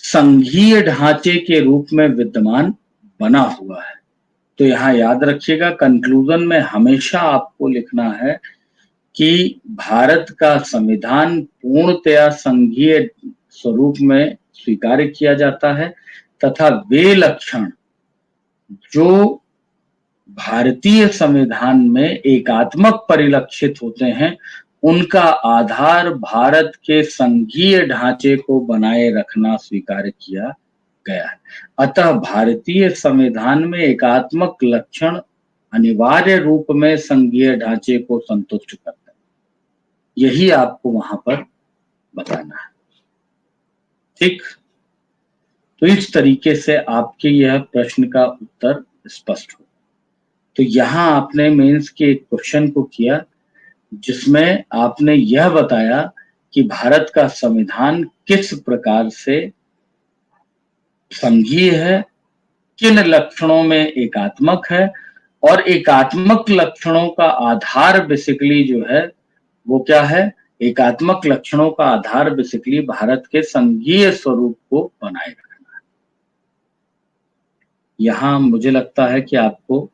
संघीय ढांचे के रूप में विद्यमान बना हुआ है। तो यहां याद रखिएगा, कंक्लूजन में हमेशा आपको लिखना है कि भारत का संविधान पूर्णतया संघीय स्वरूप में स्वीकार किया जाता है तथा वे लक्षण जो भारतीय संविधान में एकात्मक परिलक्षित होते हैं, उनका आधार भारत के संघीय ढांचे को बनाए रखना स्वीकार किया गया है। अतः भारतीय संविधान में एकात्मक लक्षण अनिवार्य रूप में संघीय ढांचे को संतुष्ट करता है। यही आपको वहां पर बताना है। ठीक, तो इस तरीके से आपके यह प्रश्न का उत्तर स्पष्ट हो। तो यहां आपने मेंस के एक क्वेश्चन को किया जिसमें आपने यह बताया कि भारत का संविधान किस प्रकार से संघीय है, किन लक्षणों में एकात्मक है, और एकात्मक लक्षणों का आधार बेसिकली जो है वो क्या है? एकात्मक लक्षणों का आधार बेसिकली भारत के संघीय स्वरूप को बनाए रखना है। यहां मुझे लगता है कि आपको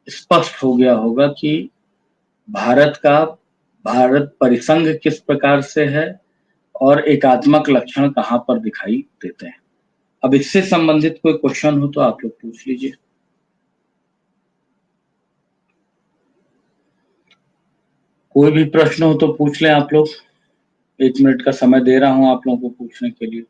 स्पष्ट हो गया होगा कि भारत परिसंघ किस प्रकार से है और एकात्मक लक्षण कहां पर दिखाई देते हैं। अब इससे संबंधित कोई क्वेश्चन हो तो आप लोग पूछ लीजिए। कोई भी प्रश्न हो तो पूछ लें आप लोग। 1 मिनट का समय दे रहा हूं आप लोगों को पूछने के लिए।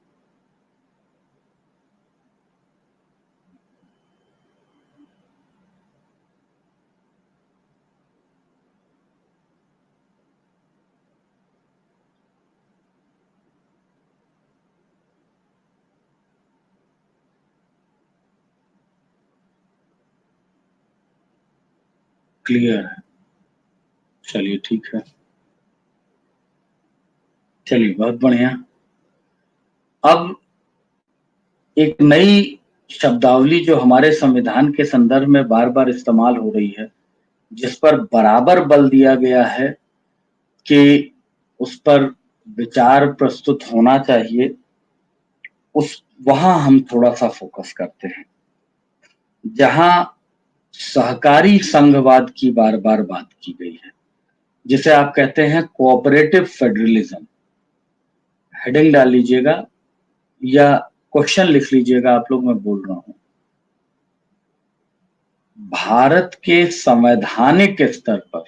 क्लियर है? चलिए ठीक है, चलिए बहुत बढ़िया। अब एक नई शब्दावली जो हमारे संविधान के संदर्भ में बार बार इस्तेमाल हो रही है, जिस पर बराबर बल दिया गया है कि उस पर विचार प्रस्तुत होना चाहिए, वहां हम थोड़ा सा फोकस करते हैं। जहां सहकारी संघवाद की बार बार बात की गई है, जिसे आप कहते हैं कोऑपरेटिव फेडरलिज्म। हेडिंग डाल लीजिएगा या क्वेश्चन लिख लीजिएगा आप लोग, मैं बोल रहा हूं। भारत के संवैधानिक स्तर पर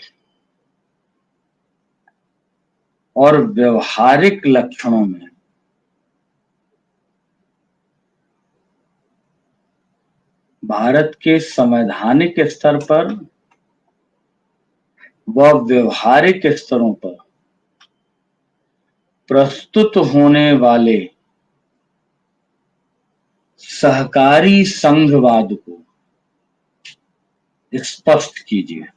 और व्यवहारिक लक्षणों में भारत के संवैधानिक स्तर पर व व्यवहारिक स्तरों पर प्रस्तुत होने वाले सहकारी संघवाद को स्पष्ट कीजिए।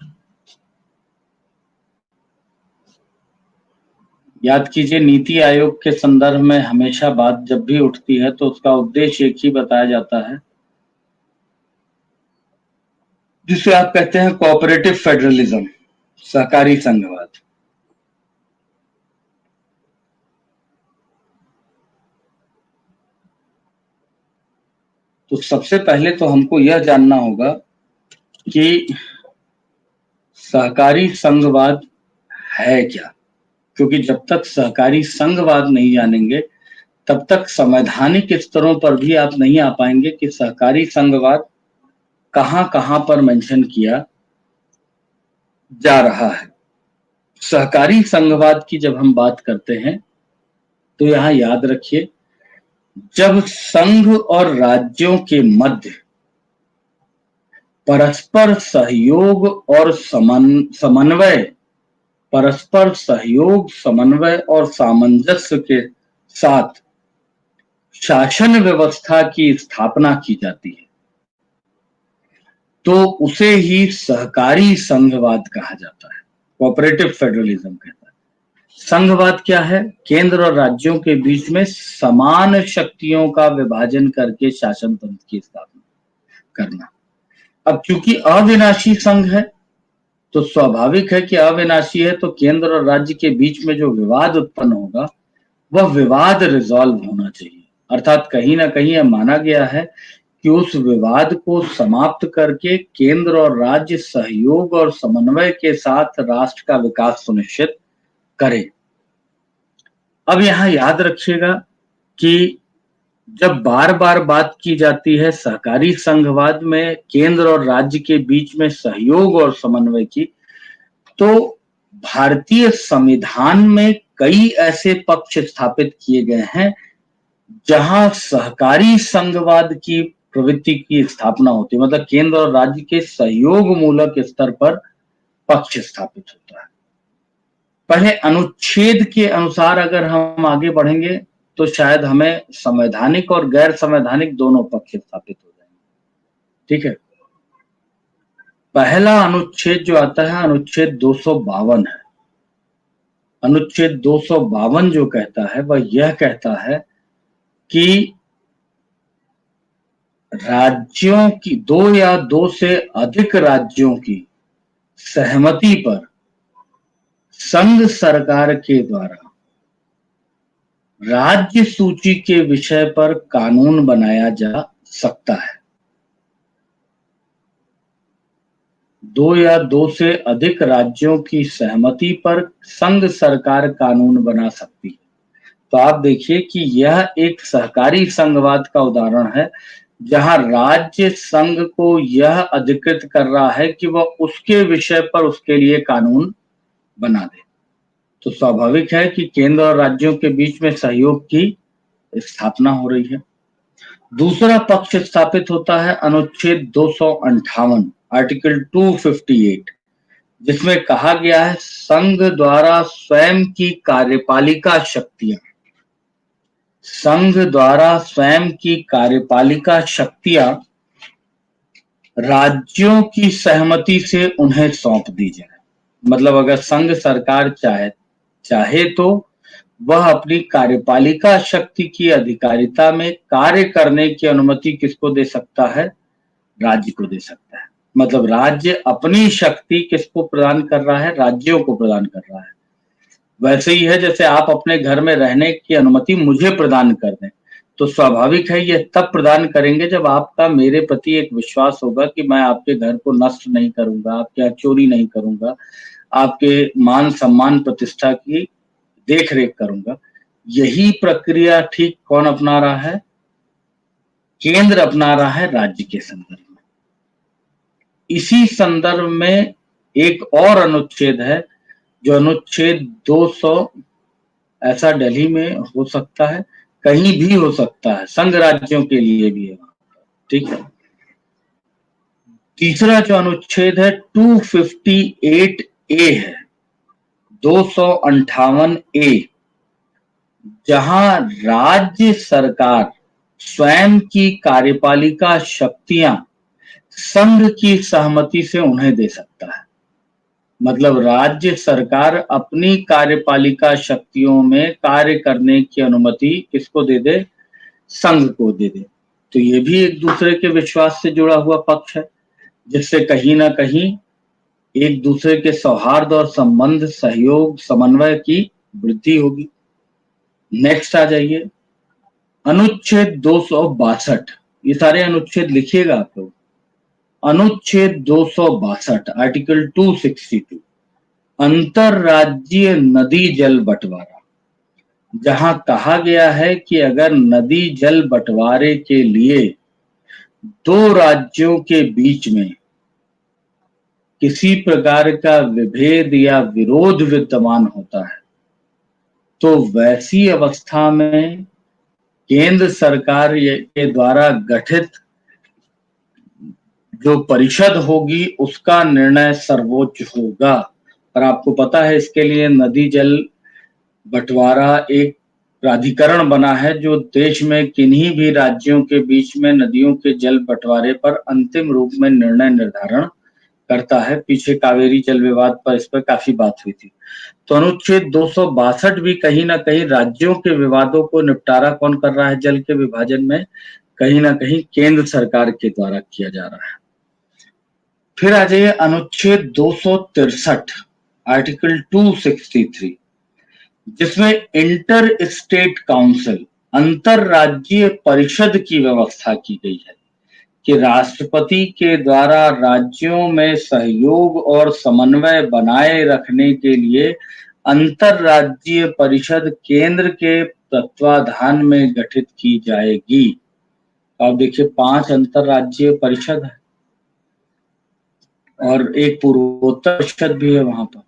याद कीजिए, नीति आयोग के संदर्भ में हमेशा बात जब भी उठती है तो उसका उद्देश्य एक ही बताया जाता है, जिसे आप कहते हैं कोऑपरेटिव फेडरलिज्म, सहकारी संघवाद। तो सबसे पहले तो हमको यह जानना होगा कि सहकारी संघवाद है क्या, क्योंकि जब तक सहकारी संघवाद नहीं जानेंगे तब तक संवैधानिक स्तरों पर भी आप नहीं आ पाएंगे कि सहकारी संघवाद कहां कहां पर मेंशन किया जा रहा है। सहकारी संघवाद की जब हम बात करते हैं तो यहां याद रखिए, जब संघ और राज्यों के मध्य परस्पर सहयोग और समन्वय और सामंजस्य के साथ शासन व्यवस्था की स्थापना की जाती है, तो उसे ही सहकारी संघवाद कहा जाता है, कोऑपरेटिव फेडरलिज्म कहता है। संघवाद क्या है? केंद्र और राज्यों के बीच में समान शक्तियों का विभाजन करके शासन तंत्र की स्थापना करना। अब चूंकि अविनाशी संघ है तो स्वाभाविक है कि अविनाशी है तो केंद्र और राज्य के बीच में जो विवाद उत्पन्न होगा वह विवाद रिजॉल्व होना चाहिए। अर्थात कहीं ना कहीं यह माना गया है कि उस विवाद को समाप्त करके केंद्र और राज्य सहयोग और समन्वय के साथ राष्ट्र का विकास सुनिश्चित करें। अब यहां याद रखिएगा कि जब बार बार बात की जाती है सहकारी संघवाद में केंद्र और राज्य के बीच में सहयोग और समन्वय की, तो भारतीय संविधान में कई ऐसे पक्ष स्थापित किए गए हैं जहां सहकारी संघवाद की प्रवृत्ति की स्थापना होती है, मतलब केंद्र और राज्य के सहयोग मूलक स्तर पर पक्ष स्थापित होता है। पहले अनुच्छेद के अनुसार अगर हम आगे बढ़ेंगे तो शायद हमें संवैधानिक और गैर संवैधानिक दोनों पक्ष स्थापित हो जाएंगे। ठीक है, पहला अनुच्छेद जो आता है अनुच्छेद 252 है। अनुच्छेद 252 जो कहता है वह यह कहता है कि राज्यों की, दो या दो से अधिक राज्यों की सहमति पर संघ सरकार के द्वारा राज्य सूची के विषय पर कानून बनाया जा सकता है। दो या दो से अधिक राज्यों की सहमति पर संघ सरकार कानून बना सकती है। तो आप देखिए कि यह एक सहकारी संघवाद का उदाहरण है जहां राज्य संघ को यह अधिकृत कर रहा है कि वह उसके विषय पर उसके लिए कानून बना दे। तो स्वाभाविक है कि केंद्र और राज्यों के बीच में सहयोग की स्थापना हो रही है। दूसरा पक्ष स्थापित होता है अनुच्छेद 258 आर्टिकल 258, जिसमें कहा गया है संघ द्वारा स्वयं की कार्यपालिका शक्तियां, संघ द्वारा स्वयं की कार्यपालिका शक्तियां राज्यों की सहमति से उन्हें सौंप दी जाए। मतलब अगर संघ सरकार चाहे तो वह अपनी कार्यपालिका शक्ति की अधिकारिता में कार्य करने की अनुमति किसको दे सकता है? राज्य को दे सकता है। मतलब राज्य अपनी शक्ति किसको प्रदान कर रहा है? राज्यों को प्रदान कर रहा है। वैसे ही है जैसे आप अपने घर में रहने की अनुमति मुझे प्रदान कर दें, तो स्वाभाविक है ये तब प्रदान करेंगे जब आपका मेरे प्रति एक विश्वास होगा कि मैं आपके घर को नष्ट नहीं करूंगा, आपके यहाँ चोरी नहीं करूंगा, आपके मान सम्मान प्रतिष्ठा की देख रेख करूंगा। यही प्रक्रिया ठीक कौन अपना रहा है? केंद्र अपना रहा है राज्य के संदर्भ में। इसी संदर्भ में एक और अनुच्छेद है जो अनुच्छेद 200, ऐसा दिल्ली में हो सकता है, कहीं भी हो सकता है, संघ राज्यों के लिए भी है। ठीक है, तीसरा जो अनुच्छेद है 258A है, 258A, जहां राज्य सरकार स्वयं की कार्यपालिका शक्तियां संघ की सहमति से उन्हें दे सकता है। मतलब राज्य सरकार अपनी कार्यपालिका शक्तियों में कार्य करने की अनुमति किसको दे दे? संघ को दे दे। तो ये भी एक दूसरे के विश्वास से जुड़ा हुआ पक्ष है, जिससे कहीं ना कहीं एक दूसरे के सौहार्द और संबंध, सहयोग, समन्वय की वृद्धि होगी। नेक्स्ट आ जाइए, अनुच्छेद 262। ये सारे अनुच्छेद लिखिएगा आप लोग। अनुच्छेद 262 आर्टिकल 262, अंतरराज्यीय नदी जल बंटवारा, जहां कहा गया है कि अगर नदी जल बंटवारे के लिए दो राज्यों के बीच में किसी प्रकार का विभेद या विरोध विद्यमान होता है, तो वैसी अवस्था में केंद्र सरकार के द्वारा गठित जो परिषद होगी उसका निर्णय सर्वोच्च होगा। और आपको पता है इसके लिए नदी जल बंटवारा एक प्राधिकरण बना है जो देश में किन्हीं भी राज्यों के बीच में नदियों के जल बंटवारे पर अंतिम रूप में निर्णय निर्धारण करता है। पीछे कावेरी जल विवाद पर इस पर काफी बात हुई थी। तो अनुच्छेद 262 भी कहीं ना कहीं राज्यों के विवादों को निपटारा कौन कर रहा है? जल के विभाजन में कहीं ना कहीं केंद्र सरकार के द्वारा किया जा रहा है। फिर आ जाइए अनुच्छेद 263 आर्टिकल 263, जिसमें इंटर स्टेट काउंसिल अंतरराज्यीय परिषद की व्यवस्था की गई है कि राष्ट्रपति के द्वारा राज्यों में सहयोग और समन्वय बनाए रखने के लिए अंतरराज्यीय परिषद केंद्र के तत्वाधान में गठित की जाएगी। अब देखिए 5 अंतरराज्यीय परिषद है और एक पूर्वोत्तर परिषद भी है वहां पर।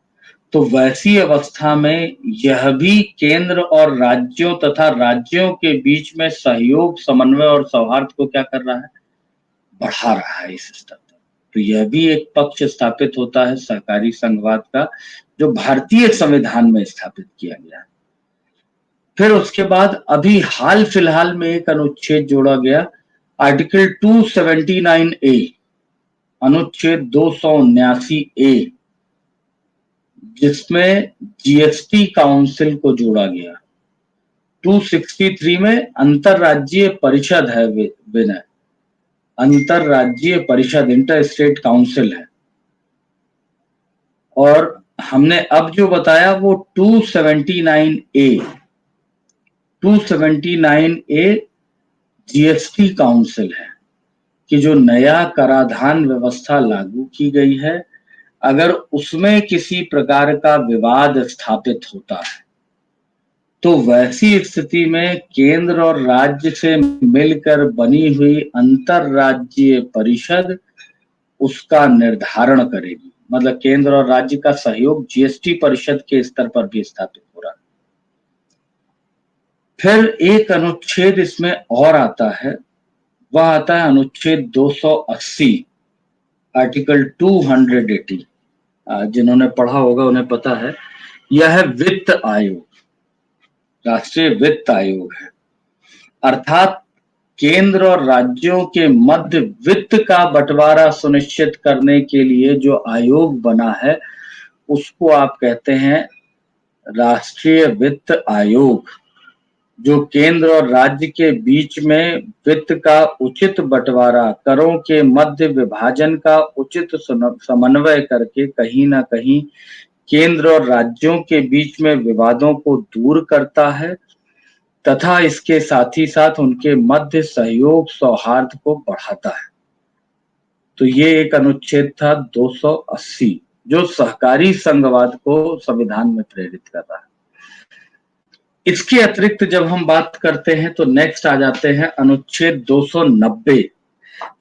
तो वैसी अवस्था में यह भी केंद्र और राज्यों तथा राज्यों के बीच में सहयोग, समन्वय और सौहार्द को क्या कर रहा है? बढ़ा रहा है इस स्तर पर। तो यह भी एक पक्ष स्थापित होता है सहकारी संघवाद का, जो भारतीय संविधान में स्थापित किया गया है। फिर उसके बाद अभी हाल फिलहाल में एक अनुच्छेद जोड़ा गया, आर्टिकल 279 ए, अनुच्छेद 279 ए, जिसमें जीएसटी काउंसिल को जोड़ा गया। 263 में अंतरराज्यीय परिषद है विनय, अंतरराज्यीय परिषद इंटर स्टेट काउंसिल है। और हमने अब जो बताया वो 279 ए जीएसटी काउंसिल है कि जो नया कराधान व्यवस्था लागू की गई है, अगर उसमें किसी प्रकार का विवाद स्थापित होता है तो वैसी स्थिति में केंद्र और राज्य से मिलकर बनी हुई अंतरराज्यीय परिषद उसका निर्धारण करेगी। मतलब केंद्र और राज्य का सहयोग जीएसटी परिषद के स्तर पर भी स्थापित हो रहा है। फिर एक अनुच्छेद इसमें और आता है, वह आता है अनुच्छेद 280, आर्टिकल 280। जिन्होंने पढ़ा होगा उन्हें पता है, यह है वित्त आयोग, राष्ट्रीय वित्त आयोग है। अर्थात केंद्र और राज्यों के मध्य वित्त का बंटवारा सुनिश्चित करने के लिए जो आयोग बना है उसको आप कहते हैं राष्ट्रीय वित्त आयोग, जो केंद्र और राज्य के बीच में वित्त का उचित बंटवारा, करों के मध्य विभाजन का उचित समन्वय करके कहीं ना कहीं केंद्र और राज्यों के बीच में विवादों को दूर करता है तथा इसके साथ ही साथ उनके मध्य सहयोग, सौहार्द को बढ़ाता है। तो ये एक अनुच्छेद था 280, जो सहकारी संघवाद को संविधान में प्रेरित कर रहा है। इसके अतिरिक्त जब हम बात करते हैं तो नेक्स्ट आ जाते हैं अनुच्छेद 290,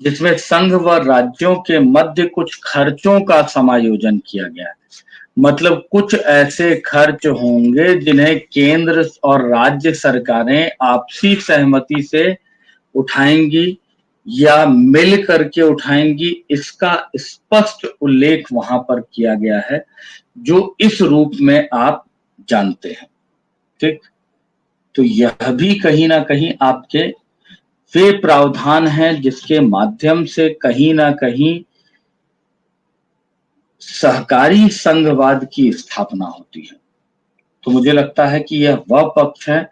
जिसमें संघ व राज्यों के मध्य कुछ खर्चों का समायोजन किया गया है। मतलब कुछ ऐसे खर्च होंगे जिन्हें केंद्र और राज्य सरकारें आपसी सहमति से उठाएंगी या मिल करके उठाएंगी, इसका स्पष्ट उल्लेख वहां पर किया गया है, जो इस रूप में आप जानते हैं। ठीक, तो यह भी कहीं ना कहीं आपके वे प्रावधान हैं जिसके माध्यम से कहीं ना कहीं सहकारी संघवाद की स्थापना होती है। तो मुझे लगता है कि यह वह पक्ष है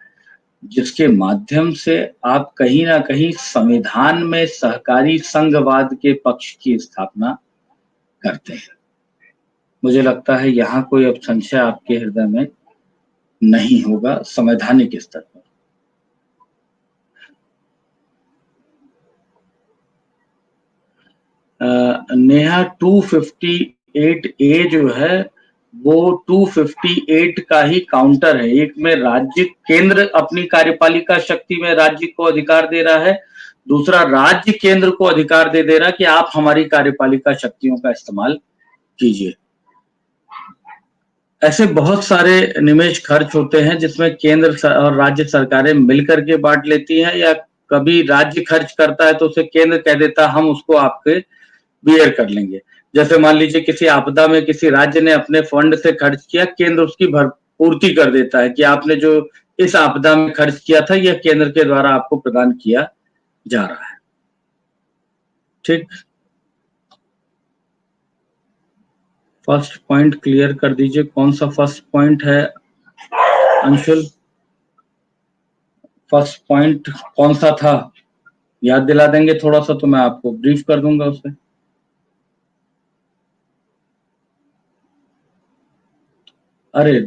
जिसके माध्यम से आप कहीं ना कहीं संविधान में सहकारी संघवाद के पक्ष की स्थापना करते हैं। मुझे लगता है यहाँ कोई अब संशय आपके हृदय में नहीं होगा संवैधानिक स्तर पर। नेहा 258A जो है वो 258 का ही काउंटर है। एक में राज्य, केंद्र अपनी कार्यपालिका शक्ति में राज्य को अधिकार दे रहा है, दूसरा राज्य केंद्र को अधिकार दे रहा है कि आप हमारी कार्यपालिका शक्तियों का इस्तेमाल कीजिए। ऐसे बहुत सारे निवेश खर्च होते हैं जिसमें केंद्र और राज्य सरकारें मिलकर के बांट लेती हैं, या कभी राज्य खर्च करता है तो उसे केंद्र कह देता है हम उसको आपके बियर कर लेंगे। जैसे मान लीजिए किसी आपदा में किसी राज्य ने अपने फंड से खर्च किया, केंद्र उसकी भरपूर्ति कर देता है कि आपने जो इस आपदा में खर्च किया था यह केंद्र के द्वारा आपको प्रदान किया जा रहा है। ठीक, फर्स्ट पॉइंट क्लियर कर दीजिए, कौन सा फर्स्ट पॉइंट है अंशुल? फर्स्ट पॉइंट कौन सा था, याद दिला देंगे थोड़ा सा तो मैं आपको ब्रीफ कर दूंगा उसे। अरे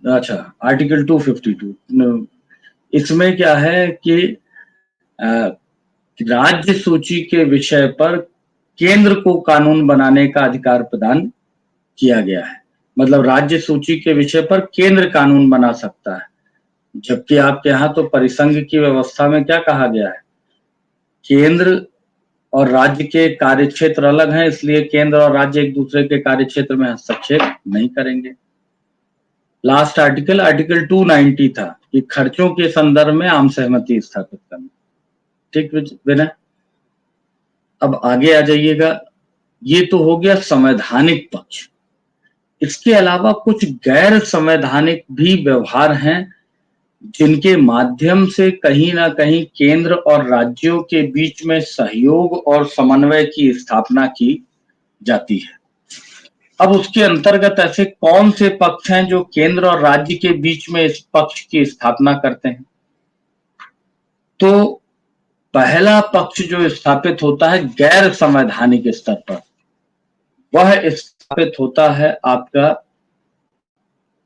अच्छा, आर्टिकल 252 इसमें क्या है कि राज्य सूची के विषय पर केंद्र को कानून बनाने का अधिकार प्रदान किया गया है। मतलब राज्य सूची के विषय पर केंद्र कानून बना सकता है, जबकि आपके यहाँ तो परिसंघ की व्यवस्था में क्या कहा गया है, केंद्र और राज्य के कार्यक्षेत्र अलग हैं, इसलिए केंद्र और राज्य एक दूसरे के कार्यक्षेत्र में हस्तक्षेप नहीं करेंगे। लास्ट आर्टिकल 290 था कि खर्चों के संदर्भ में आम सहमति स्थापित करना। ठीक विनय, अब आगे आ जाइएगा। ये तो हो गया संवैधानिक पक्ष। इसके अलावा कुछ गैर संवैधानिक भी व्यवहार हैं जिनके माध्यम से कहीं ना कहीं केंद्र और राज्यों के बीच में सहयोग और समन्वय की स्थापना की जाती है। अब उसके अंतर्गत ऐसे कौन से पक्ष हैं जो केंद्र और राज्य के बीच में इस पक्ष की स्थापना करते हैं? तो पहला पक्ष जो स्थापित होता है गैर संवैधानिक स्तर पर, वह स्थापित होता है आपका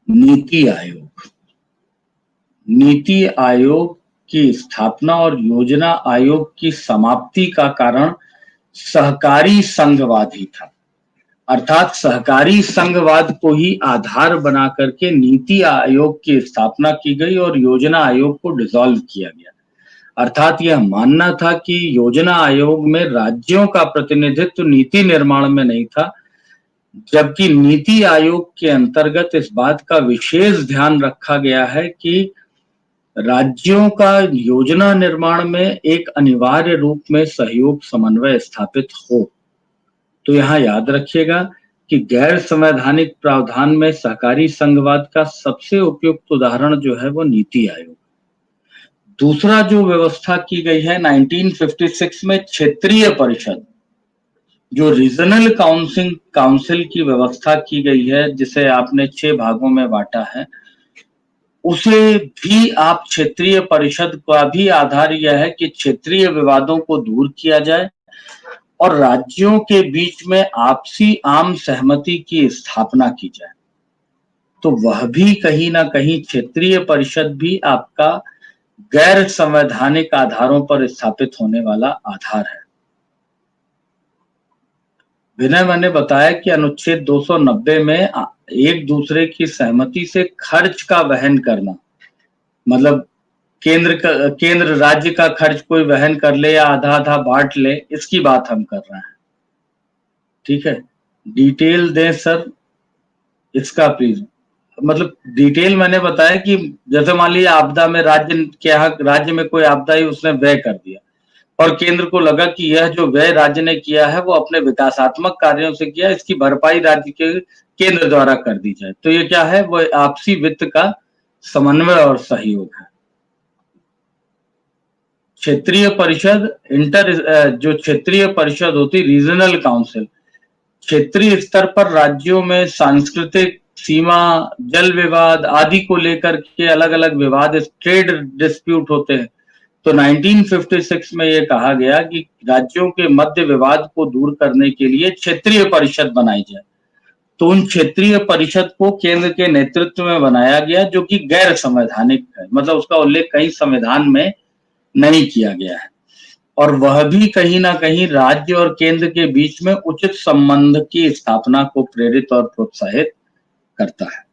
नीति आयोग। नीति आयोग की स्थापना और योजना आयोग की समाप्ति का कारण सहकारी संघवाद ही था। अर्थात सहकारी संघवाद को ही आधार बना करके नीति आयोग की स्थापना की गई और योजना आयोग को डिसॉल्व किया गया। अर्थात यह मानना था कि योजना आयोग में राज्यों का प्रतिनिधित्व नीति निर्माण में नहीं था, जबकि नीति आयोग के अंतर्गत इस बात का विशेष ध्यान रखा गया है कि राज्यों का योजना निर्माण में एक अनिवार्य रूप में सहयोग समन्वय स्थापित हो। तो यहाँ याद रखिएगा कि गैर संवैधानिक प्रावधान में सहकारी संघवाद का सबसे उपयुक्त उदाहरण जो है वो नीति आयोग। दूसरा जो व्यवस्था की गई है 1956 में क्षेत्रीय परिषद, जो रीजनल काउंसिल की व्यवस्था की गई है, जिसे आपने 6 भागों में बांटा है, उसे भी आप क्षेत्रीय परिषद का भी आधार यह है कि क्षेत्रीय विवादों को दूर किया जाए और राज्यों के बीच में आपसी आम सहमति की स्थापना की जाए। तो वह भी कहीं ना कहीं क्षेत्रीय परिषद भी आपका गैर संवैधानिक आधारों पर स्थापित होने वाला आधार है। विनय, मैंने बताया कि अनुच्छेद 290 में एक दूसरे की सहमति से खर्च का वहन करना, मतलब केंद्र राज्य का खर्च कोई वहन कर ले या आधा आधा बांट ले, इसकी बात हम कर रहे हैं। ठीक है, डिटेल दें सर इसका प्लीज। मतलब डिटेल मैंने बताया कि जैसे मान लीजिए आपदा में राज्य में कोई आपदा ही उसने व्यय कर दिया और केंद्र को लगा कि यह जो व्यय राज्य ने किया है वो अपने विकासात्मक कार्यों से किया, इसकी भरपाई राज्य के केंद्र द्वारा कर दी जाए। तो ये क्या है, वो आपसी वित्त का समन्वय और सहयोग है। क्षेत्रीय परिषद जो क्षेत्रीय परिषद होती, रीजनल काउंसिल, क्षेत्रीय स्तर पर राज्यों में सांस्कृतिक सीमा, जल विवाद आदि को लेकर के अलग अलग विवाद, ट्रेड डिस्प्यूट होते हैं। तो 1956 में यह कहा गया कि राज्यों के मध्य विवाद को दूर करने के लिए क्षेत्रीय परिषद बनाई जाए। तो उन क्षेत्रीय परिषद को केंद्र के नेतृत्व में बनाया गया, जो कि गैर संवैधानिक है, मतलब उसका उल्लेख कहीं संविधान में नहीं किया गया है, और वह भी कहीं ना कहीं राज्य और केंद्र के बीच में उचित संबंध की स्थापना को प्रेरित और प्रोत्साहित करता है।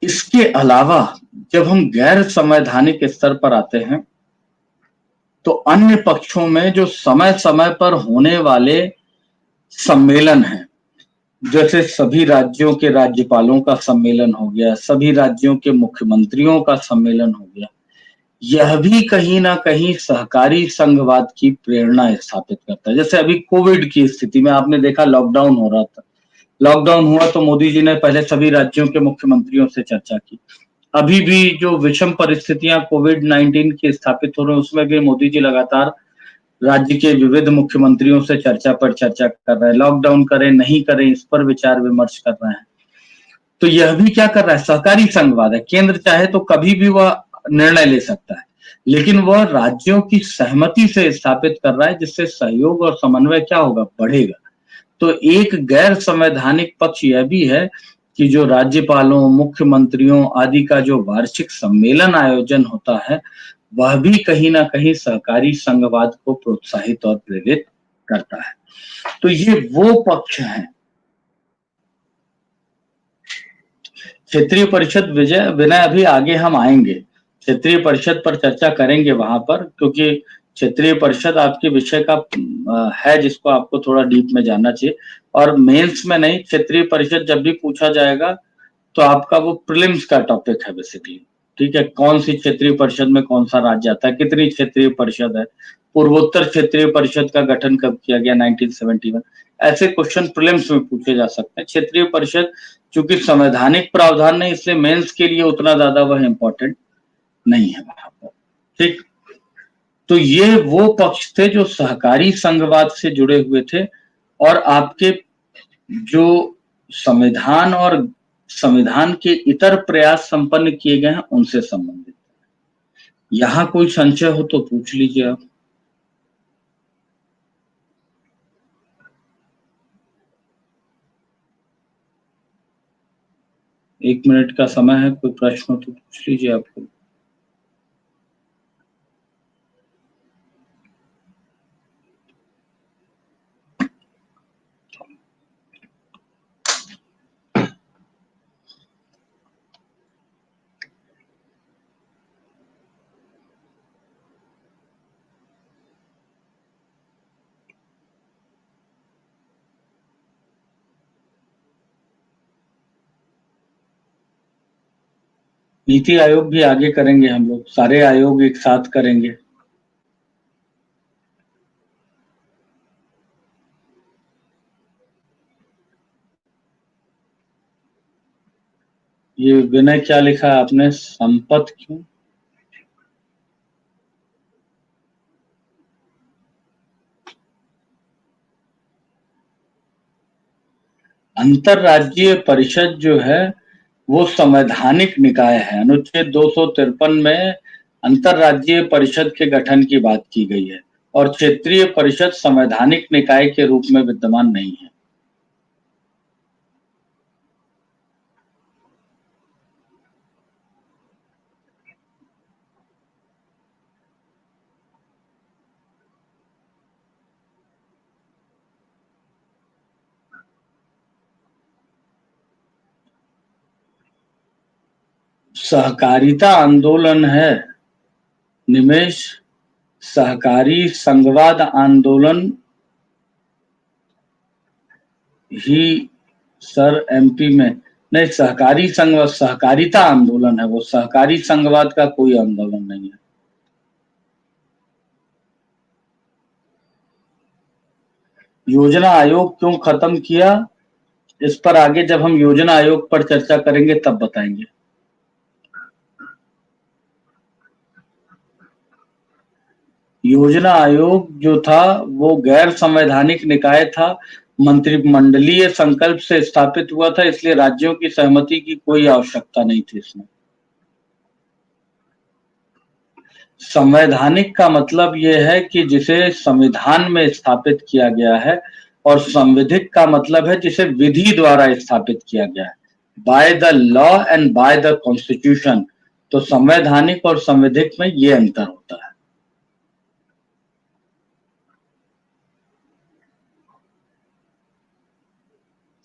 इसके अलावा जब हम गैर संवैधानिक स्तर पर आते हैं तो अन्य पक्षों में जो समय समय पर होने वाले सम्मेलन हैं, जैसे सभी राज्यों के राज्यपालों का सम्मेलन हो गया, सभी राज्यों के मुख्यमंत्रियों का सम्मेलन हो गया, यह भी कहीं ना कहीं सहकारी संघवाद की प्रेरणा स्थापित करता है। जैसे अभी कोविड की स्थिति में आपने देखा, लॉकडाउन हो रहा था, लॉकडाउन हुआ तो मोदी जी ने पहले सभी राज्यों के मुख्यमंत्रियों से चर्चा की। अभी भी जो विषम परिस्थितियां कोविड-19 की स्थापित हो रही है, उसमें भी मोदी जी लगातार राज्य के विविध मुख्यमंत्रियों से चर्चा पर चर्चा कर रहे हैं। लॉकडाउन करें नहीं करें इस पर विचार विमर्श कर रहे हैं। तो यह भी क्या कर रहा है, सहकारी संघवाद है। केंद्र चाहे तो कभी भी वह निर्णय ले सकता है, लेकिन वह राज्यों की सहमति से स्थापित कर रहा है, जिससे सहयोग और समन्वय क्या होगा, बढ़ेगा। तो एक गैर संवैधानिक पक्ष यह भी है कि जो राज्यपालों, मुख्यमंत्रियों आदि का जो वार्षिक सम्मेलन आयोजन होता है, वह भी कहीं न कहीं सहकारी संघवाद को प्रोत्साहित और प्रेरित करता है। तो ये वो पक्ष हैं। क्षेत्रीय परिषद विनय अभी आगे हम आएंगे, क्षेत्रीय परिषद पर चर्चा करेंगे वहां पर, क्योंकि क्षेत्रीय परिषद आपके विषय का है जिसको आपको थोड़ा डीप में जानना चाहिए। और मेंस में नहीं, क्षेत्रीय परिषद जब भी पूछा जाएगा तो आपका वो प्रीलिम्स का टॉपिक है बेसिकली। ठीक है, कौन सी क्षेत्रीय परिषद में कौन सा राज्य आता है, कितनी क्षेत्रीय परिषद है, पूर्वोत्तर क्षेत्रीय परिषद का गठन कब किया गया 1971, ऐसे क्वेश्चन प्रीलिम्स में पूछे जा सकते हैं। क्षेत्रीय परिषद चूंकि संवैधानिक प्रावधान नहीं, इसलिए मेंस के लिए उतना ज्यादा वह इम्पोर्टेंट नहीं है वहां पर। ठीक, तो ये वो पक्ष थे जो सहकारी संघवाद से जुड़े हुए थे और आपके जो संविधान और संविधान के इतर प्रयास संपन्न किए गए हैं उनसे संबंधित। यहां कोई संशय हो तो पूछ लीजिए आप। एक मिनट का समय है, कोई प्रश्न हो तो पूछ लीजिए आपको। नीति आयोग भी आगे करेंगे हम लोग, सारे आयोग एक साथ करेंगे। ये विनय क्या लिखा है आपने, संपत क्यों? अंतरराज्यीय परिषद जो है वो संवैधानिक निकाय है। अनुच्छेद 253 में अंतरराज्यीय परिषद के गठन की बात की गई है और क्षेत्रीय परिषद संवैधानिक निकाय के रूप में विद्यमान नहीं है। सहकारिता आंदोलन है निमेश, सहकारी संघवाद आंदोलन ही सर एमपी में नहीं। सहकारी संघ सहकारिता आंदोलन है, वो सहकारी संघवाद का कोई आंदोलन नहीं है। योजना आयोग क्यों खत्म किया, इस पर आगे जब हम योजना आयोग पर चर्चा करेंगे तब बताएंगे। योजना आयोग जो था वो गैर संवैधानिक निकाय था, मंत्रिमंडलीय संकल्प से स्थापित हुआ था, इसलिए राज्यों की सहमति की कोई आवश्यकता नहीं थी इसमें। संवैधानिक का मतलब यह है कि जिसे संविधान में स्थापित किया गया है, और संविधिक का मतलब है जिसे विधि द्वारा स्थापित किया गया है, by the law and by the constitution. तो संवैधानिक और संविधिक में ये अंतर होता है।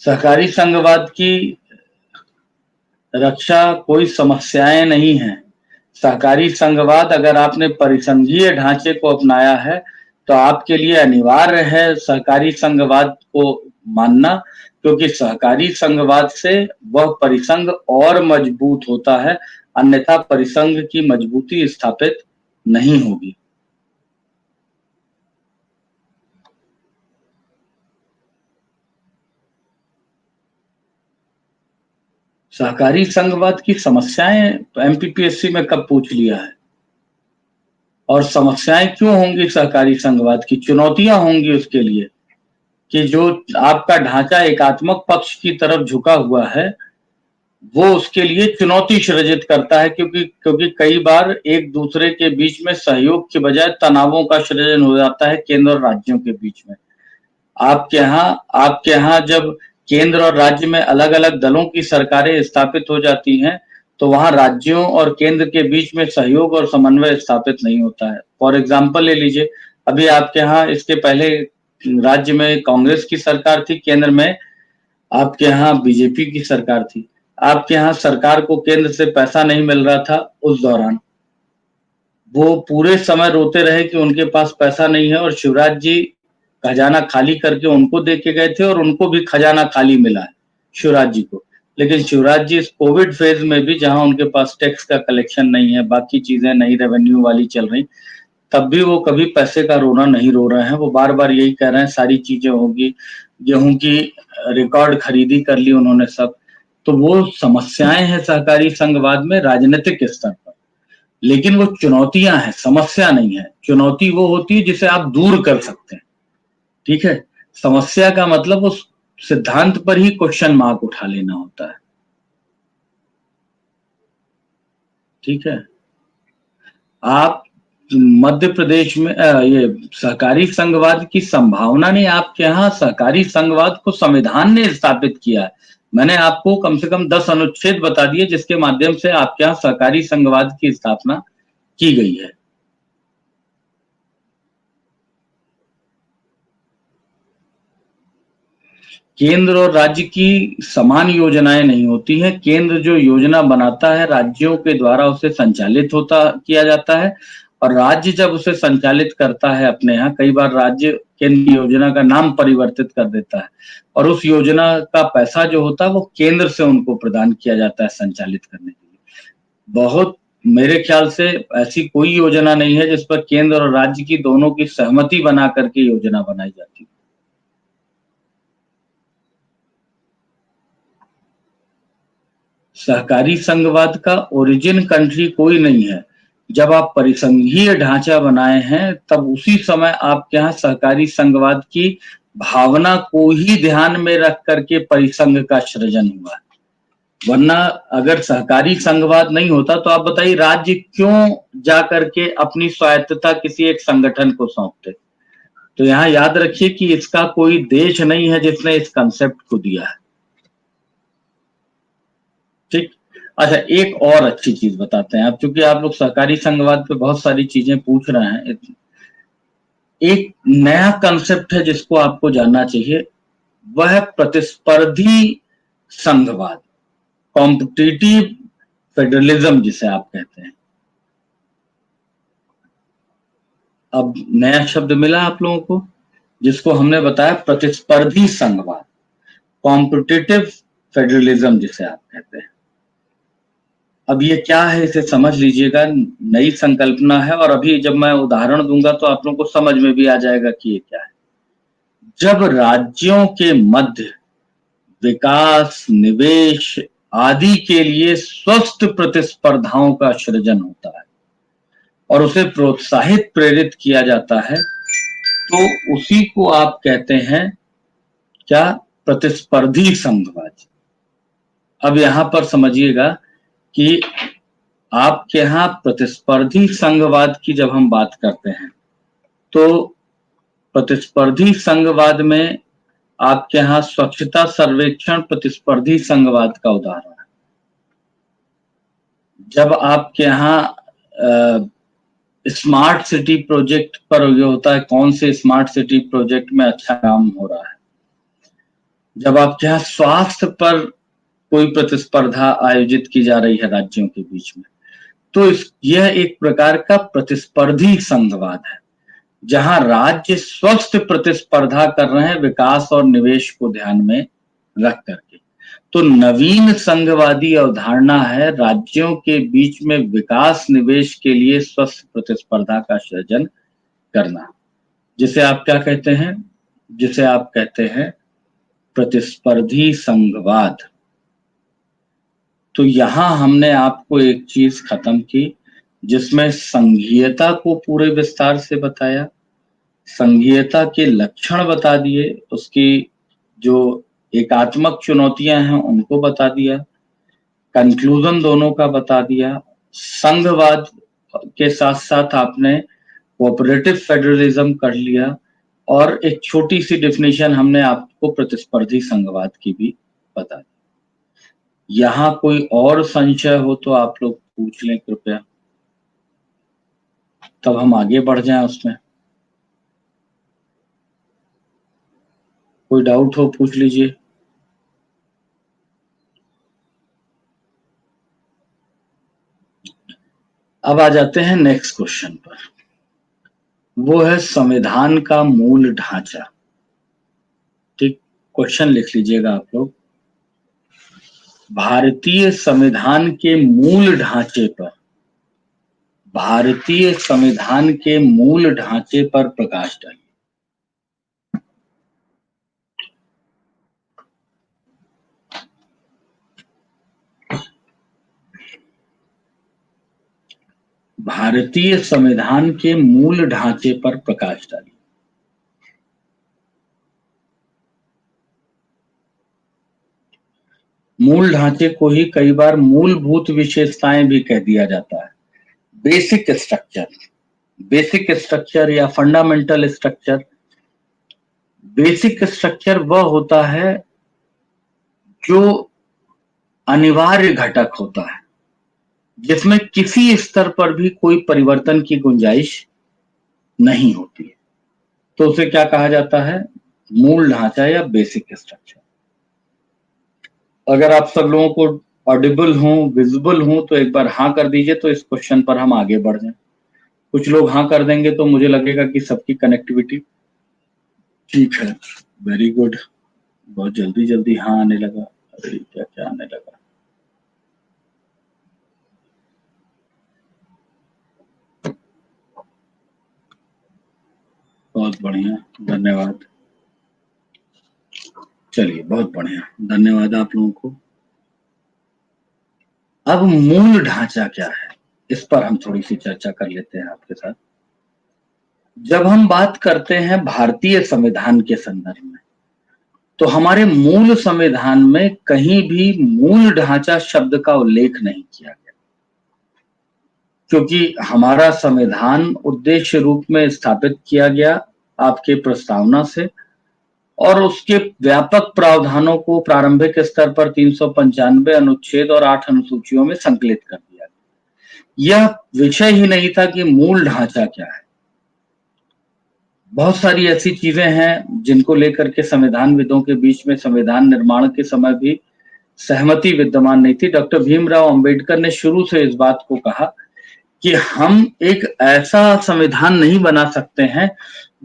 सहकारी संघवाद की रक्षा कोई समस्याएं नहीं है। सहकारी संघवाद अगर आपने परिसंघीय ढांचे को अपनाया है तो आपके लिए अनिवार्य है सहकारी संघवाद को मानना, क्योंकि सहकारी संघवाद से वह परिसंघ और मजबूत होता है, अन्यथा परिसंघ की मजबूती स्थापित नहीं होगी। सहकारी संघवाद की समस्याएं एमपीपीएससी में कब पूछ लिया है, और समस्याएं क्यों होंगी सहकारी संघवाद की, चुनौतियां होंगी उसके लिए कि जो आपका ढांचा एकात्मक पक्ष की तरफ झुका हुआ है वो उसके लिए चुनौती सृजित करता है, क्योंकि कई बार एक दूसरे के बीच में सहयोग के बजाय तनावों का सृजन हो जाता है केंद्र और राज्यों के बीच में। आपके यहाँ जब केंद्र और राज्य में अलग अलग दलों की सरकारें स्थापित हो जाती हैं, तो वहां राज्यों और केंद्र के बीच में सहयोग और समन्वय स्थापित नहीं होता है। फॉर एग्जाम्पल ले लीजिए, अभी आपके यहाँ इसके पहले राज्य में कांग्रेस की सरकार थी, केंद्र में आपके यहाँ बीजेपी की सरकार थी। आपके यहाँ सरकार को केंद्र से पैसा नहीं मिल रहा था उस दौरान, वो पूरे समय रोते रहे कि उनके पास पैसा नहीं है, और शिवराज जी खजाना खाली करके उनको दे के गए थे और उनको भी खजाना खाली मिला है, शिवराज जी को। लेकिन शिवराज जी इस कोविड फेज में भी, जहां उनके पास टैक्स का कलेक्शन नहीं है, बाकी चीजें नई रेवेन्यू वाली चल रही, तब भी वो कभी पैसे का रोना नहीं रो रहे हैं। वो बार-बार यही कह रहे हैं सारी चीजें होगी, गेहूं की रिकॉर्ड खरीदी कर ली उन्होंने सब। तो वो समस्याएं हैं सहकारी संघवाद में राजनीतिक स्तर पर, लेकिन वो चुनौतियां हैं, समस्या नहीं है। चुनौती वो होती है जिसे आप दूर कर सकते हैं, ठीक है। समस्या का मतलब उस सिद्धांत पर ही क्वेश्चन मार्क उठा लेना होता है, ठीक है। आप मध्य प्रदेश में ये सहकारी संघवाद की संभावना नहीं, आपके यहाँ सहकारी संघवाद को संविधान ने स्थापित किया है। मैंने आपको कम से कम 10 अनुच्छेद बता दिए जिसके माध्यम से आपके यहाँ सहकारी संघवाद की स्थापना की गई है। केंद्र और राज्य की समान योजनाएं नहीं होती हैं। केंद्र जो योजना बनाता है, राज्यों के द्वारा उसे संचालित होता किया जाता है, और राज्य जब उसे संचालित करता है अपने यहाँ, कई बार राज्य केंद्र की योजना का नाम परिवर्तित कर देता है, और उस योजना का पैसा जो होता है वो केंद्र से उनको प्रदान किया जाता है संचालित करने के लिए। बहुत मेरे ख्याल से ऐसी कोई योजना नहीं है जिस पर केंद्र और राज्य की दोनों की सहमति बना करके योजना बनाई जाती है। सहकारी संघवाद का ओरिजिन कंट्री कोई नहीं है। जब आप परिसंघीय ढांचा बनाए हैं, तब उसी समय आपके यहाँ सहकारी संघवाद की भावना को ही ध्यान में रख करके परिसंघ का सृजन हुआ। वरना अगर सहकारी संघवाद नहीं होता तो आप बताइए राज्य क्यों जा करके अपनी स्वायत्तता किसी एक संगठन को सौंपते। तो यहाँ याद रखिए कि इसका कोई देश नहीं है जिसने इस कंसेप्ट को दिया है, ठीक। अच्छा, एक और अच्छी चीज बताते हैं, आप चूंकि आप लोग सहकारी संघवाद पे बहुत सारी चीजें पूछ रहे हैं, एक नया कंसेप्ट है जिसको आपको जानना चाहिए, वह है प्रतिस्पर्धी संघवाद, कॉम्पिटिटिव फेडरलिज्म जिसे आप कहते हैं। अब नया शब्द मिला आप लोगों को, जिसको हमने बताया प्रतिस्पर्धी संघवाद, कॉम्पिटिटिव फेडरलिज्म जिसे आप कहते हैं। अब ये क्या है इसे समझ लीजिएगा, नई संकल्पना है, और अभी जब मैं उदाहरण दूंगा तो आप लोगों को समझ में भी आ जाएगा कि ये क्या है। जब राज्यों के मध्य विकास, निवेश आदि के लिए स्वस्थ प्रतिस्पर्धाओं का सृजन होता है और उसे प्रोत्साहित प्रेरित किया जाता है, तो उसी को आप कहते हैं क्या, प्रतिस्पर्धी संघवाद। अब यहां पर समझिएगा कि आपके यहाँ प्रतिस्पर्धी संघवाद की जब हम बात करते हैं, तो प्रतिस्पर्धी संघवाद में आपके यहाँ स्वच्छता सर्वेक्षण प्रतिस्पर्धी संघवाद का उदाहरण है। जब आपके यहाँ स्मार्ट सिटी प्रोजेक्ट पर ये होता है, कौन से स्मार्ट सिटी प्रोजेक्ट में अच्छा काम हो रहा है। जब आपके यहाँ स्वास्थ्य पर कोई प्रतिस्पर्धा आयोजित की जा रही है राज्यों के बीच में, तो यह एक प्रकार का प्रतिस्पर्धी संघवाद है, जहां राज्य स्वस्थ प्रतिस्पर्धा कर रहे हैं विकास और निवेश को ध्यान में रख करके। तो नवीन संघवादी अवधारणा है राज्यों के बीच में विकास निवेश के लिए स्वस्थ प्रतिस्पर्धा का सृजन करना, जिसे आप क्या कहते हैं, जिसे आप कहते हैं प्रतिस्पर्धी संघवाद। तो यहां हमने आपको एक चीज खत्म की जिसमें संघीयता को पूरे विस्तार से बताया, संघीयता के लक्षण बता दिए, उसकी जो एकात्मक चुनौतियां हैं उनको बता दिया, कंक्लूजन दोनों का बता दिया। संघवाद के साथ साथ आपने कोऑपरेटिव फेडरलिज्म कर लिया, और एक छोटी सी डेफिनेशन हमने आपको प्रतिस्पर्धी संघवाद की भी बता दी। यहाँ कोई और संशय हो तो आप लोग पूछ लें कृपया, तब हम आगे बढ़ जाएं उसमें। कोई डाउट हो पूछ लीजिए। अब आ जाते हैं नेक्स्ट क्वेश्चन पर। वो है संविधान का मूल ढांचा। ठीक, क्वेश्चन लिख लीजिएगा आप लोग। भारतीय संविधान के मूल ढांचे पर, भारतीय संविधान के मूल ढांचे पर प्रकाश डालिए। भारतीय संविधान के मूल ढांचे पर प्रकाश डालिए। मूल ढांचे को ही कई बार मूलभूत विशेषताएं भी कह दिया जाता है। बेसिक स्ट्रक्चर, बेसिक स्ट्रक्चर या फंडामेंटल स्ट्रक्चर। बेसिक स्ट्रक्चर वह होता है जो अनिवार्य घटक होता है, जिसमें किसी स्तर पर भी कोई परिवर्तन की गुंजाइश नहीं होती है, तो उसे क्या कहा जाता है? मूल ढांचा या बेसिक स्ट्रक्चर। अगर आप सब लोगों को ऑडिबल हो, विजिबल हो, तो एक बार हाँ कर दीजिए, तो इस क्वेश्चन पर हम आगे बढ़ जाएं। कुछ लोग हाँ कर देंगे तो मुझे लगेगा कि सबकी कनेक्टिविटी ठीक है। वेरी गुड, बहुत जल्दी जल्दी हाँ आने लगा। अरे क्या क्या आने लगा। बहुत बढ़िया, धन्यवाद। चलिए, बहुत बढ़िया, धन्यवाद आप लोगों को। अब मूल ढांचा क्या है, इस पर हम थोड़ी सी चर्चा कर लेते हैं आपके साथ। जब हम बात करते हैं भारतीय संविधान के संदर्भ में, तो हमारे मूल संविधान में कहीं भी मूल ढांचा शब्द का उल्लेख नहीं किया गया, क्योंकि हमारा संविधान उद्देश्य रूप में स्थापित किया गया आपके प्रस्तावना से, और उसके व्यापक प्रावधानों को प्रारंभिक स्तर पर 395 अनुच्छेद और 8 अनुसूचियों में संकलित कर दिया गया। यह विषय ही नहीं था कि मूल ढांचा क्या है। बहुत सारी ऐसी चीजें हैं जिनको लेकर के संविधानविदों के बीच में संविधान निर्माण के समय भी सहमति विद्यमान नहीं थी। डॉक्टर भीमराव अंबेडकर ने शुरू से इस बात को कहा कि हम एक ऐसा संविधान नहीं बना सकते हैं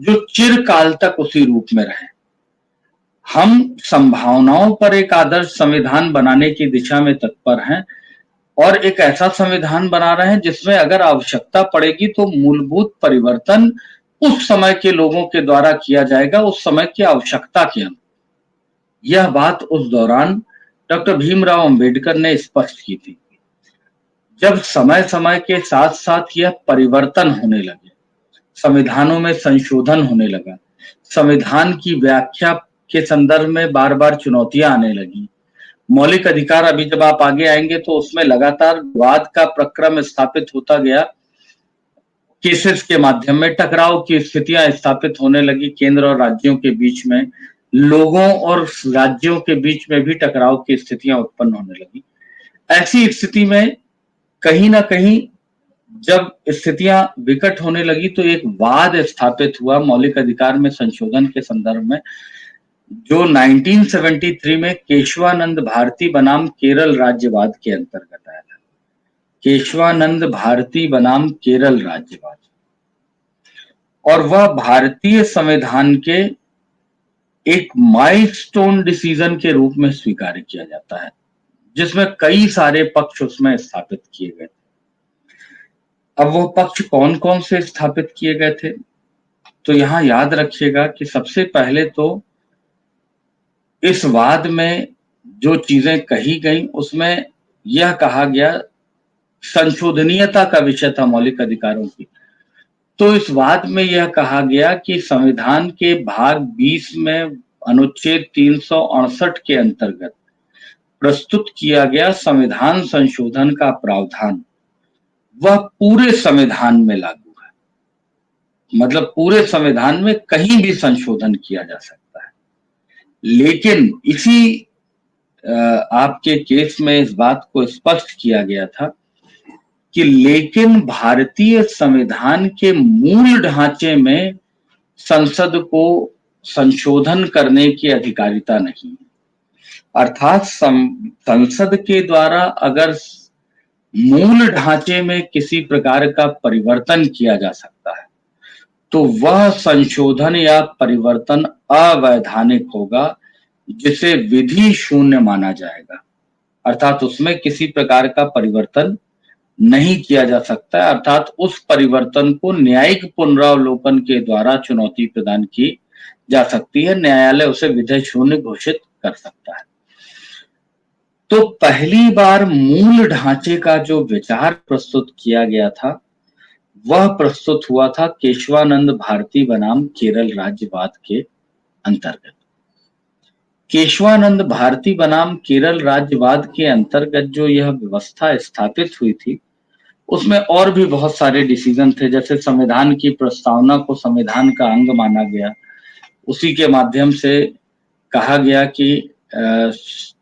जो चिरकाल तक उसी रूप में रहे। हम संभावनाओं पर एक आदर्श संविधान बनाने की दिशा में तत्पर हैं, और एक ऐसा संविधान बना रहे हैं जिसमें अगर आवश्यकता पड़ेगी तो मूलभूत परिवर्तन उस समय के लोगों के द्वारा किया जाएगा, उस समय की आवश्यकता के अनुसार। यह बात उस दौरान डॉक्टर भीमराव अंबेडकर ने स्पष्ट की थी। जब समय समय के साथ साथ यह परिवर्तन होने लगे, संविधानों में संशोधन होने लगा, संविधान की व्याख्या के संदर्भ में बार बार चुनौतियां आने लगी, मौलिक अधिकार, अभी जब आप आगे आएंगे तो उसमें लगातार विवाद का प्रक्रम स्थापित होता गया, केसेस के माध्यम में टकराव की स्थितियां स्थापित होने लगी केंद्र और राज्यों के बीच में, लोगों और राज्यों के बीच में भी टकराव की स्थितियां उत्पन्न होने लगी। ऐसी स्थिति में कहीं ना कहीं जब स्थितियां विकट होने लगी तो एक वाद स्थापित हुआ मौलिक अधिकार में संशोधन के संदर्भ में, जो 1973 में केशवानंद भारती बनाम केरल राज्यवाद के अंतर्गत आया था। केशवानंद भारती बनाम केरल राज्यवाद, और वह भारतीय संविधान के एक माइलस्टोन डिसीजन के रूप में स्वीकार किया जाता है, जिसमें कई सारे पक्ष उसमें स्थापित किए गए। अब वो पक्ष कौन कौन से स्थापित किए गए थे, तो यहां याद रखिएगा कि सबसे पहले तो इस वाद में जो चीजें कही गई उसमें यह कहा गया, संशोधनीयता का विषय था मौलिक अधिकारों की। तो इस वाद में यह कहा गया कि संविधान के भाग 20 में अनुच्छेद 368 के अंतर्गत प्रस्तुत किया गया संविधान संशोधन का प्रावधान वह पूरे संविधान में लागू है। मतलब पूरे संविधान में कहीं भी संशोधन किया जा सकता है। लेकिन इसी आपके केस में इस बात को स्पष्ट किया गया था कि लेकिन भारतीय संविधान के मूल ढांचे में संसद को संशोधन करने की अधिकारिता नहीं। अर्थात संसद के द्वारा अगर मूल ढांचे में किसी प्रकार का परिवर्तन किया जा सकता है तो वह संशोधन या परिवर्तन अवैधानिक होगा, जिसे विधि शून्य माना जाएगा। अर्थात उसमें किसी प्रकार का परिवर्तन नहीं किया जा सकता है, अर्थात उस परिवर्तन को न्यायिक पुनरावलोकन के द्वारा चुनौती प्रदान की जा सकती है। न्यायालय उसे विधि शून्य घोषित कर सकता है। तो पहली बार मूल ढांचे का जो विचार प्रस्तुत किया गया था वह प्रस्तुत हुआ था केशवानंद भारती बनाम केरल राज्यवाद के अंतर्गत। केशवानंद भारती बनाम केरल राज्यवाद के अंतर्गत जो यह व्यवस्था स्थापित हुई थी उसमें और भी बहुत सारे डिसीजन थे, जैसे संविधान की प्रस्तावना को संविधान का अंग माना गया। उसी के माध्यम से कहा गया कि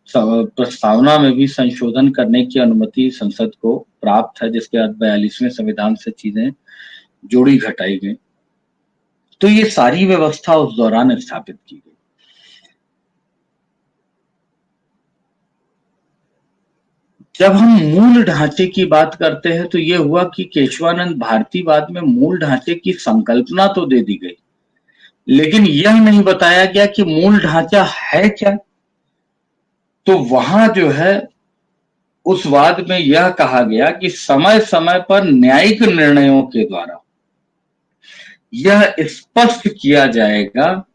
प्रस्तावना में भी संशोधन करने की अनुमति संसद को प्राप्त है, जिसके बाद 42वें संविधान से चीजें जोड़ी घटाई गई। तो ये सारी व्यवस्था उस दौरान स्थापित की गई। जब हम मूल ढांचे की बात करते हैं तो ये हुआ कि केशवानंद भारतीवाद में मूल ढांचे की संकल्पना तो दे दी गई, लेकिन यह नहीं बताया गया कि मूल ढांचा है क्या। तो वहां जो है उस वाद में यह कहा गया कि समय समय पर न्यायिक निर्णयों के द्वारा यह स्पष्ट किया जाएगा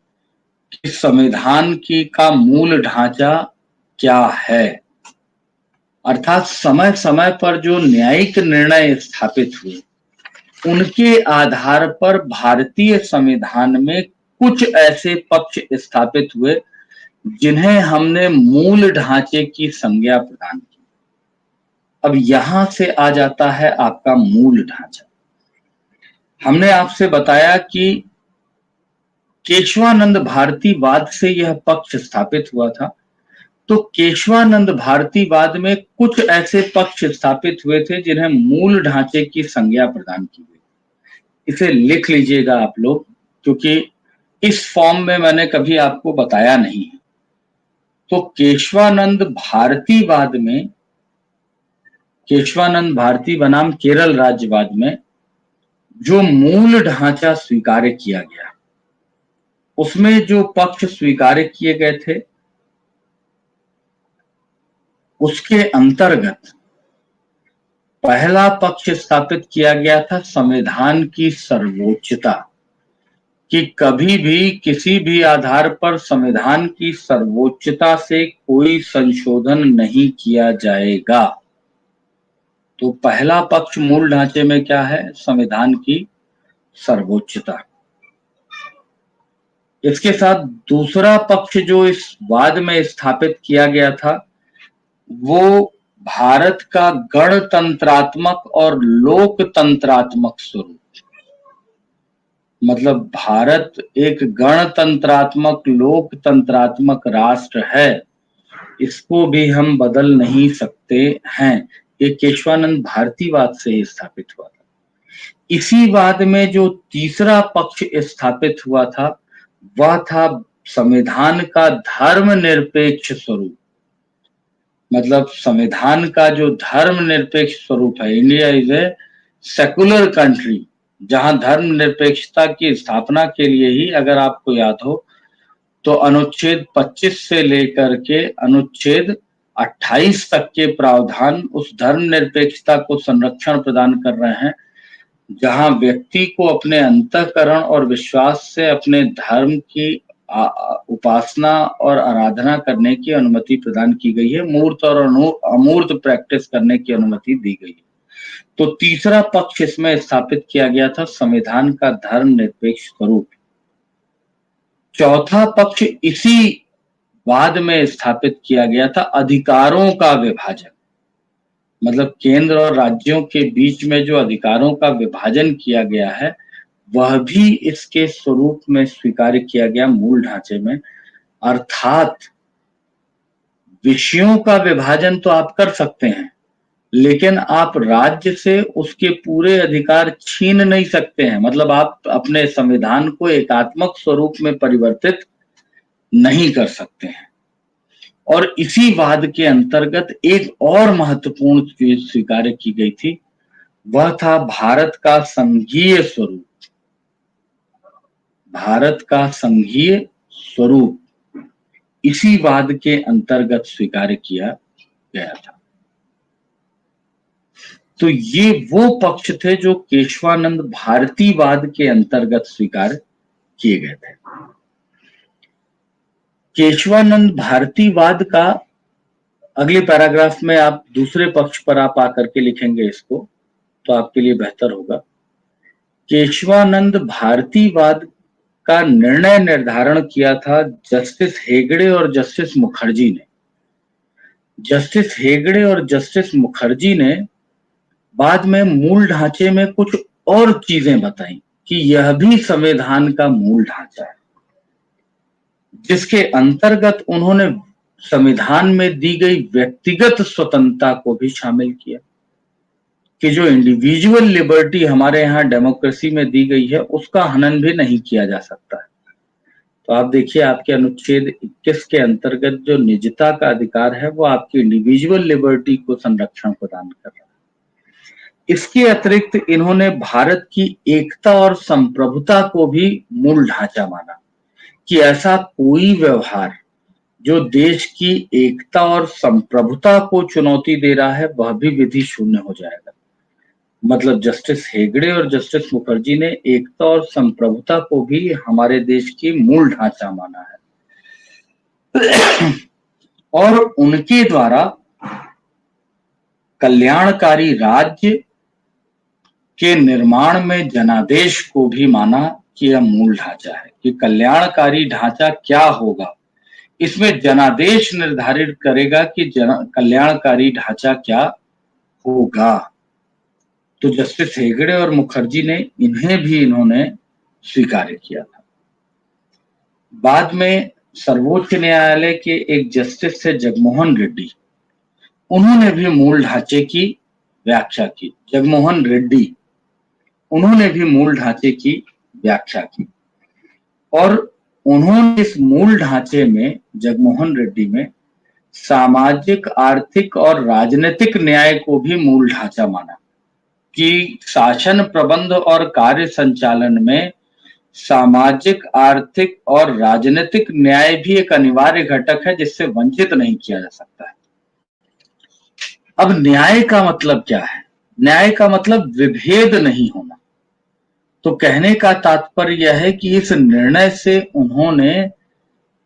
कि संविधान की का मूल ढांचा क्या है। अर्थात समय समय पर जो न्यायिक निर्णय स्थापित हुए उनके आधार पर भारतीय संविधान में कुछ ऐसे पक्ष स्थापित हुए जिन्हें हमने मूल ढांचे की संज्ञा प्रदान की। अब यहां से आ जाता है आपका मूल ढांचा। हमने आपसे बताया कि केशवानंद भारतीवाद से यह पक्ष स्थापित हुआ था। तो केशवानंद भारतीवाद में कुछ ऐसे पक्ष स्थापित हुए थे जिन्हें मूल ढांचे की संज्ञा प्रदान की गई। इसे लिख लीजिएगा आप लोग, क्योंकि इस फॉर्म में मैंने कभी आपको बताया नहीं है। तो केशवानंद भारती बनाम केरल राज्यवाद में जो मूल ढांचा स्वीकार किया गया उसमें जो पक्ष स्वीकार किए गए थे उसके अंतर्गत पहला पक्ष स्थापित किया गया था संविधान की सर्वोच्चता, कि कभी भी किसी भी आधार पर संविधान की सर्वोच्चता से कोई संशोधन नहीं किया जाएगा। तो पहला पक्ष मूल ढांचे में क्या है? संविधान की सर्वोच्चता। इसके साथ दूसरा पक्ष जो इस वाद में स्थापित किया गया था वो भारत का गणतंत्रात्मक और लोकतंत्रात्मक स्वरूप, मतलब भारत एक गणतंत्रात्मक लोकतंत्रात्मक राष्ट्र है, इसको भी हम बदल नहीं सकते हैं। ये केशवानंद भारतीवाद से स्थापित हुआ था। इसी वाद में जो तीसरा पक्ष स्थापित हुआ था वह था संविधान का धर्मनिरपेक्ष स्वरूप। मतलब संविधान का जो धर्मनिरपेक्ष स्वरूप है, India is a secular country, जहां धर्मनिरपेक्षता की स्थापना के लिए ही, अगर आपको याद हो तो अनुच्छेद 25 से लेकर के अनुच्छेद 28 तक के प्रावधान उस धर्मनिरपेक्षता को संरक्षण प्रदान कर रहे हैं, जहां व्यक्ति को अपने अंतःकरण और विश्वास से अपने धर्म की उपासना और आराधना करने की अनुमति प्रदान की गई है, मूर्त और अमूर्त प्रैक्टिस करने की अनुमति दी गई है। तो तीसरा पक्ष इसमें स्थापित किया गया था संविधान का धर्मनिरपेक्ष स्वरूप। चौथा पक्ष इसी वाद में स्थापित किया गया था अधिकारों का विभाजन। मतलब केंद्र और राज्यों के बीच में जो अधिकारों का विभाजन किया गया है वह भी इसके स्वरूप में स्वीकार किया गया, मूल ढांचे में। अर्थात विषयों का विभाजन तो आप कर सकते हैं, लेकिन आप राज्य से उसके पूरे अधिकार छीन नहीं सकते हैं। मतलब आप अपने संविधान को एकात्मक स्वरूप में परिवर्तित नहीं कर सकते हैं। और इसी वाद के अंतर्गत एक और महत्वपूर्ण चीज स्वीकार की गई थी, वह था भारत का संघीय स्वरूप। भारत का संघीय स्वरूप इसी वाद के अंतर्गत स्वीकार किया गया था। तो ये वो पक्ष थे जो केशवानंद भारतीवाद के अंतर्गत स्वीकार किए गए थे। केशवानंद भारतीवाद का अगले पैराग्राफ में आप दूसरे पक्ष पर आप आकर के लिखेंगे इसको, तो आपके लिए बेहतर होगा। केशवानंद भारतीवाद का निर्णय निर्धारण किया था जस्टिस हेगड़े और जस्टिस मुखर्जी ने। जस्टिस हेगड़े और जस्टिस मुखर्जी ने बाद में मूल ढांचे में कुछ और चीजें बताई कि यह भी संविधान का मूल ढांचा है, जिसके अंतर्गत उन्होंने संविधान में दी गई व्यक्तिगत स्वतंत्रता को भी शामिल किया कि जो इंडिविजुअल लिबर्टी हमारे यहाँ डेमोक्रेसी में दी गई है, उसका हनन भी नहीं किया जा सकता है। तो आप देखिए, आपके अनुच्छेद 21 के अंतर्गत जो निजता का अधिकार है, वो आपकी इंडिविजुअल लिबर्टी को संरक्षण प्रदान कर रहा है। इसके अतिरिक्त इन्होंने भारत की एकता और संप्रभुता को भी मूल ढांचा माना कि ऐसा कोई व्यवहार जो देश की एकता और संप्रभुता को चुनौती दे रहा है, वह भी विधि शून्य हो जाएगा। मतलब जस्टिस हेगड़े और जस्टिस मुखर्जी ने एकता और संप्रभुता को भी हमारे देश की मूल ढांचा माना है। और उनके द्वारा कल्याणकारी राज्य के निर्माण में जनादेश को भी माना कि यह मूल ढांचा है, कि कल्याणकारी ढांचा क्या होगा, इसमें जनादेश निर्धारित करेगा कि कल्याणकारी ढांचा क्या होगा। तो जस्टिस हेगड़े और मुखर्जी ने इन्होंने स्वीकार किया था। बाद में सर्वोच्च न्यायालय के एक जस्टिस थे जगमोहन रेड्डी, उन्होंने भी मूल ढांचे की व्याख्या की। जगमोहन रेड्डी, उन्होंने भी मूल ढांचे की व्याख्या की और उन्होंने इस मूल ढांचे में, जगमोहन रेड्डी में, सामाजिक, आर्थिक और राजनीतिक न्याय को भी मूल ढांचा माना कि शासन प्रबंध और कार्य संचालन में सामाजिक, आर्थिक और राजनीतिक न्याय भी एक अनिवार्य घटक है जिससे वंचित नहीं किया जा सकता है। अब न्याय का मतलब क्या है? न्याय का मतलब विभेद नहीं होना। तो कहने का तात्पर्य यह है कि इस निर्णय से उन्होंने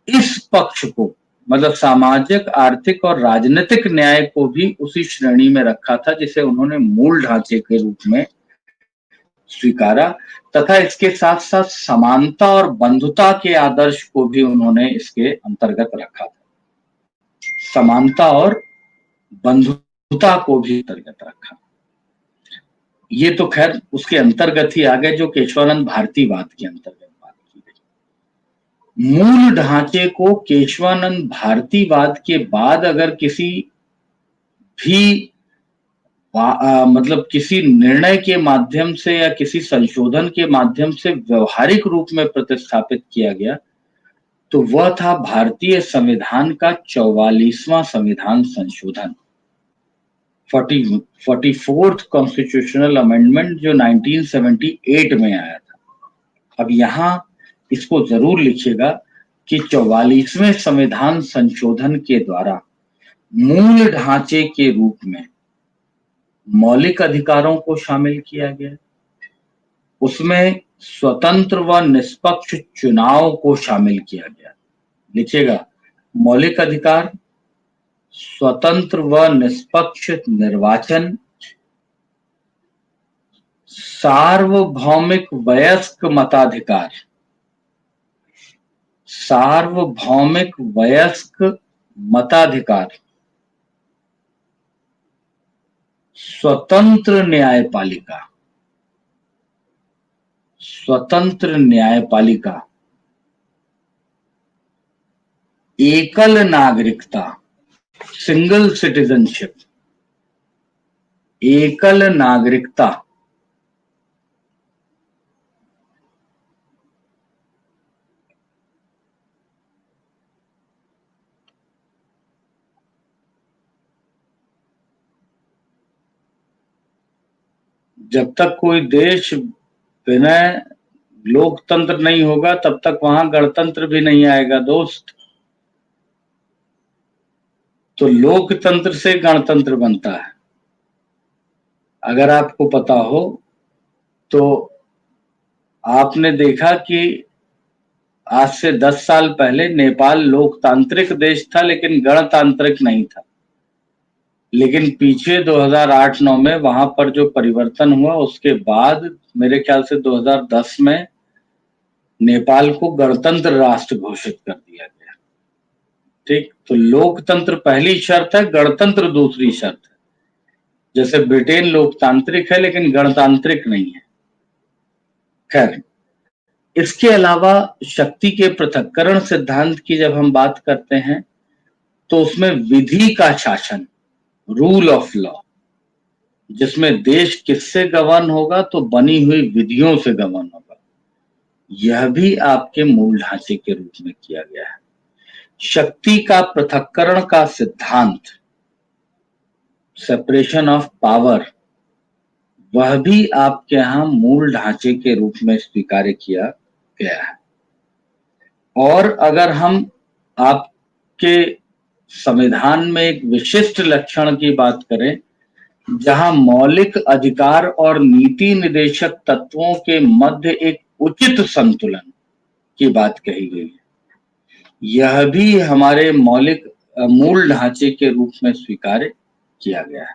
इस पक्ष को, मतलब सामाजिक, आर्थिक और राजनीतिक न्याय को भी उसी श्रेणी में रखा था जिसे उन्होंने मूल ढांचे के रूप में स्वीकारा, तथा इसके साथ साथ समानता और बंधुता के आदर्श को भी उन्होंने इसके अंतर्गत रखा था। समानता और बंधुता को भी अंतर्गत रखा। ये तो खैर उसके अंतर्गत ही आ गए जो केशवानंद भारतीवाद के अंतर्गत बात की गई। मूल ढांचे को केशवानंद भारतीवाद के बाद अगर किसी भी मतलब किसी निर्णय के माध्यम से या किसी संशोधन के माध्यम से व्यवहारिक रूप में प्रतिस्थापित किया गया, तो वह था भारतीय संविधान का 44वां संविधान संशोधन, 44th कॉन्स्टिट्यूशनल अमेंडमेंट, जो 1978 में आया था। अब यहां इसको जरूर लिखिएगा कि 44वें संविधान संशोधन के द्वारा मूल ढांचे के रूप में मौलिक अधिकारों को शामिल किया गया, उसमें स्वतंत्र व निष्पक्ष चुनाव को शामिल किया गया। लिखिएगा, मौलिक अधिकार, स्वतंत्र व निष्पक्ष निर्वाचन, सार्वभौमिक वयस्क मताधिकार, सार्वभौमिक वयस्क मताधिकार, स्वतंत्र न्यायपालिका, स्वतंत्र न्यायपालिका, एकल नागरिकता, सिंगल सिटीजनशिप, एकल नागरिकता, जब तक कोई देश बिना लोकतंत्र नहीं होगा तब तक वहां गणतंत्र भी नहीं आएगा दोस्त। तो लोकतंत्र से गणतंत्र बनता है। अगर आपको पता हो तो आपने देखा कि आज से 10 साल पहले नेपाल लोकतांत्रिक देश था लेकिन गणतांत्रिक नहीं था। लेकिन पीछे 2008-9 में वहां पर जो परिवर्तन हुआ उसके बाद मेरे ख्याल से 2010 में नेपाल को गणतंत्र राष्ट्र घोषित कर दिया गया। ठीक, तो लोकतंत्र पहली शर्त है, गणतंत्र दूसरी शर्त है। जैसे ब्रिटेन लोकतांत्रिक है लेकिन गणतांत्रिक नहीं है। खैर, इसके अलावा शक्ति के पृथक्करण सिद्धांत की जब हम बात करते हैं तो उसमें विधि का शासन, रूल ऑफ लॉ, जिसमें देश किससे गवर्न होगा तो बनी हुई विधियों से गवर्न होगा, यह भी आपके मूल ढांचे के रूप में किया गया है। शक्ति का पृथक्करण का सिद्धांत, सेपरेशन ऑफ पावर, वह भी आपके यहां मूल ढांचे के रूप में स्वीकार किया गया है। और अगर हम आपके संविधान में एक विशिष्ट लक्षण की बात करें जहां मौलिक अधिकार और नीति निदेशक तत्वों के मध्य एक उचित संतुलन की बात कही गई है, यह भी हमारे मौलिक मूल ढांचे के रूप में स्वीकार किया गया है।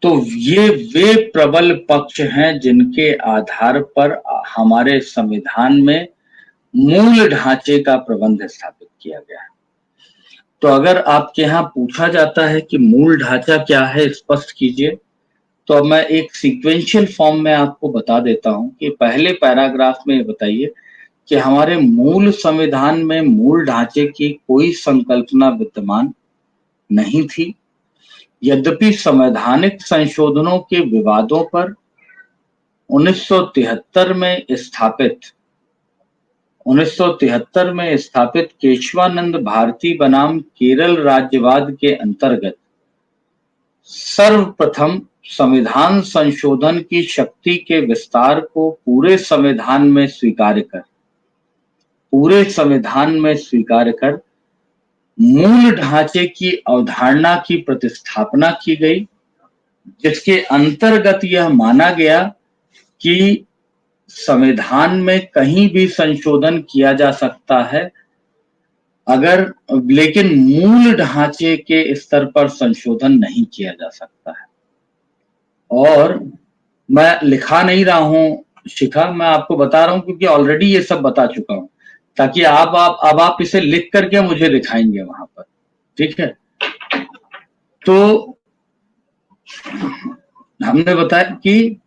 तो ये वे प्रबल पक्ष हैं जिनके आधार पर हमारे संविधान में मूल ढांचे का प्रबंध स्थापित किया गया है। तो अगर आपके यहाँ पूछा जाता है कि मूल ढांचा क्या है, स्पष्ट कीजिए, तो मैं एक सीक्वेंशियल फॉर्म में आपको बता देता हूं कि पहले पैराग्राफ में बताइए कि हमारे मूल संविधान में मूल ढांचे की कोई संकल्पना विद्यमान नहीं थी। यद्यपि संवैधानिक संशोधनों के विवादों पर 1973 में स्थापित केशवानंद भारती बनाम केरल राज्यवाद के अंतर्गत सर्वप्रथम संविधान संशोधन की शक्ति के विस्तार को पूरे संविधान में स्वीकार कर मूल ढांचे की अवधारणा की प्रतिस्थापना की गई, जिसके अंतर्गत यह माना गया कि संविधान में कहीं भी संशोधन किया जा सकता है लेकिन मूल ढांचे के स्तर पर संशोधन नहीं किया जा सकता है। और मैं लिखा नहीं रहा हूं शिखा, मैं आपको बता रहा हूं क्योंकि ऑलरेडी ये सब बता चुका हूं, ताकि आप इसे लिख करके मुझे दिखाएंगे वहां पर। ठीक है, तो हमने बताया कि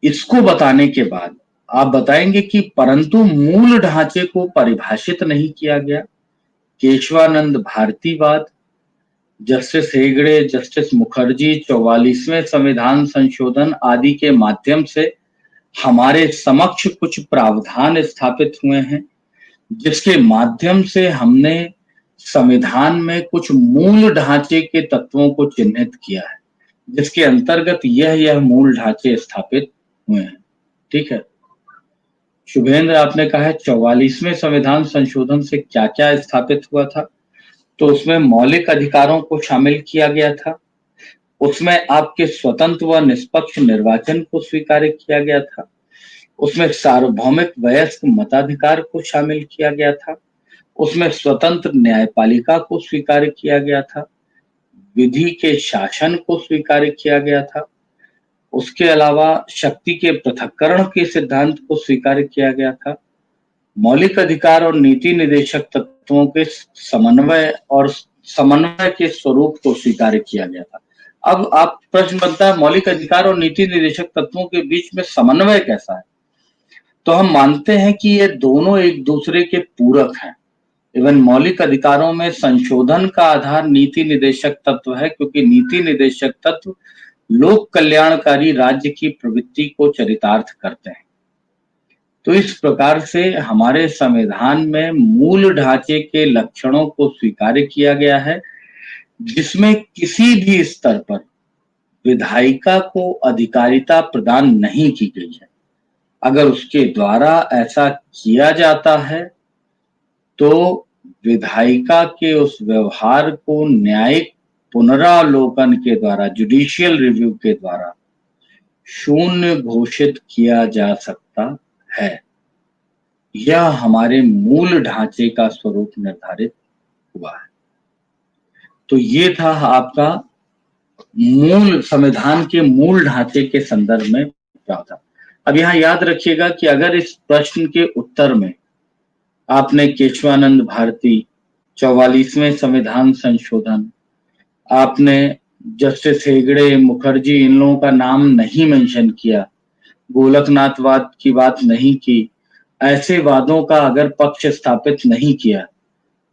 इसको बताने के बाद आप बताएंगे कि परंतु मूल ढांचे को परिभाषित नहीं किया गया। केशवानंद भारतीवाद, जस्टिस हेगड़े, जस्टिस मुखर्जी, 44वें संविधान संशोधन आदि के माध्यम से हमारे समक्ष कुछ प्रावधान स्थापित हुए हैं, जिसके माध्यम से हमने संविधान में कुछ मूल ढांचे के तत्वों को चिन्हित किया है, जिसके अंतर्गत यह मूल ढांचे स्थापित हुए हैं। ठीक है, शुभेंद्र, आपने कहा है 44वें संविधान संशोधन से क्या क्या स्थापित हुआ था, तो उसमें मौलिक अधिकारों को शामिल किया गया था, उसमें आपके स्वतंत्र व निष्पक्ष निर्वाचन को स्वीकार किया गया था, उसमें सार्वभौमिक वयस्क मताधिकार को शामिल किया गया था, उसमें स्वतंत्र न्यायपालिका को स्वीकार किया गया था, विधि के शासन को स्वीकार किया गया था, उसके अलावा शक्ति के पृथक्करण के सिद्धांत को स्वीकार किया गया था, मौलिक अधिकार और नीति निदेशक तत्वों के समन्वय के स्वरूप को स्वीकार किया गया था। अब आप प्रश्न बनता है, मौलिक अधिकार और नीति निदेशक तत्वों के बीच में समन्वय कैसा है? तो हम मानते हैं कि ये दोनों एक दूसरे के पूरक हैं। इवन मौलिक अधिकारों में संशोधन का आधार नीति निदेशक तत्व है, क्योंकि नीति निदेशक तत्व लोक कल्याणकारी राज्य की प्रवृत्ति को चरितार्थ करते हैं। तो इस प्रकार से हमारे संविधान में मूल ढांचे के लक्षणों को स्वीकार किया गया है, जिसमें किसी भी स्तर पर विधायिका को अधिकारिता प्रदान नहीं की गई है। अगर उसके द्वारा ऐसा किया जाता है तो विधायिका के उस व्यवहार को न्यायिक पुनरावलोकन के द्वारा, जुडिशियल रिव्यू के द्वारा शून्य घोषित किया जा सकता है। यह हमारे मूल ढांचे का स्वरूप निर्धारित हुआ है। तो ये था आपका मूल संविधान के मूल ढांचे के संदर्भ में प्रावधान। अब यहाँ याद रखिएगा कि अगर इस प्रश्न के उत्तर में आपने केशवानंद भारती, 44वें संविधान संशोधन, आपने जस्टिस हेगड़े, मुखर्जी, इन लोगों का नाम नहीं मेंशन किया, गोलकनाथवाद की बात नहीं की, ऐसे वादों का अगर पक्ष स्थापित नहीं किया,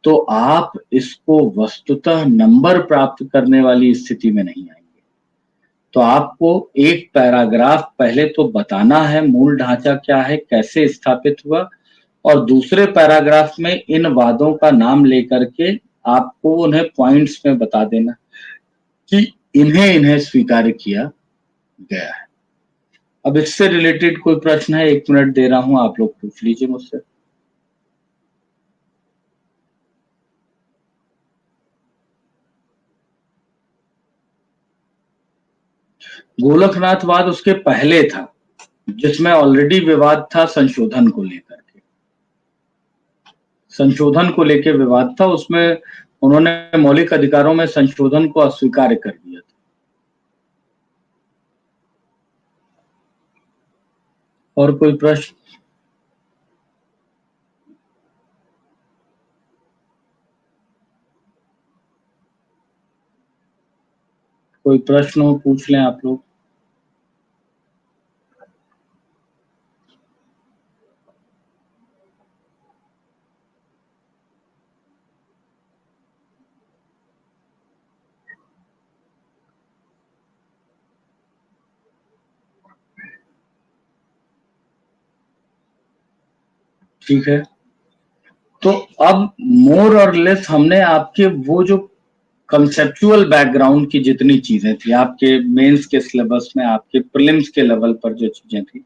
तो आप इसको वस्तुतः नंबर प्राप्त करने वाली स्थिति में नहीं आएंगे। तो आपको एक पैराग्राफ पहले तो बताना है मूल ढांचा क्या है, कैसे स्थापित हुआ, और दूसरे पैराग्राफ में इन वादों का नाम लेकर के आपको उन्हें पॉइंट्स में बता देना कि इन्हें स्वीकार किया गया है। अब इससे रिलेटेड कोई प्रश्न है? 1 मिनट दे रहा हूं, आप लोग पूछ लीजिए मुझसे। गोलकनाथवाद उसके पहले था, जिसमें ऑलरेडी विवाद था संशोधन को लेकर के। संशोधन को लेकर विवाद था, उसमें उन्होंने मौलिक अधिकारों में संशोधन को अस्वीकार कर दिया था। और कोई प्रश्न? कोई प्रश्न हो पूछ लें आप लोग। ठीक है, तो अब मोर और लेस हमने आपके वो जो कंसेप्चुअल बैकग्राउंड की जितनी चीजें थी, आपके मेंस के सिलेबस में, आपके प्रीलिम्स के लेवल पर जो चीजें थी,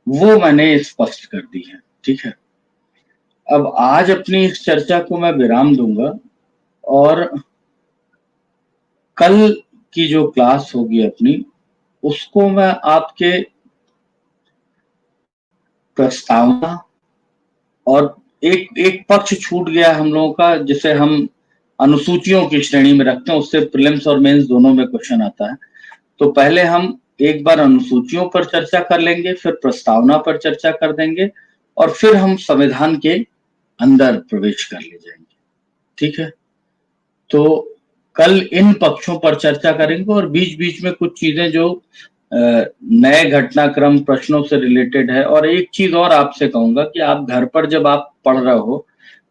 वो मैंने स्पष्ट कर दी है। ठीक है, अब आज अपनी इस चर्चा को मैं विराम दूंगा, और कल की जो क्लास होगी अपनी, उसको मैं आपके प्रस्तावना, और एक एक पक्ष छूट गया हम लोगों का, जिसे हम अनुसूचियों की श्रेणी में रखते हैं, उससे प्रीलिम्स और मेंस दोनों में क्वेश्चन आता है। तो पहले हम एक बार अनुसूचियों पर चर्चा कर लेंगे, फिर प्रस्तावना पर चर्चा कर देंगे, और फिर हम संविधान के अंदर प्रवेश कर ले जाएंगे। ठीक है, तो कल इन पक्षों पर चर्चा करेंगे, और बीच बीच में कुछ चीजें जो नए घटनाक्रम प्रश्नों से रिलेटेड है। और एक चीज और आपसे कहूंगा कि आप घर पर जब आप पढ़ रहे हो,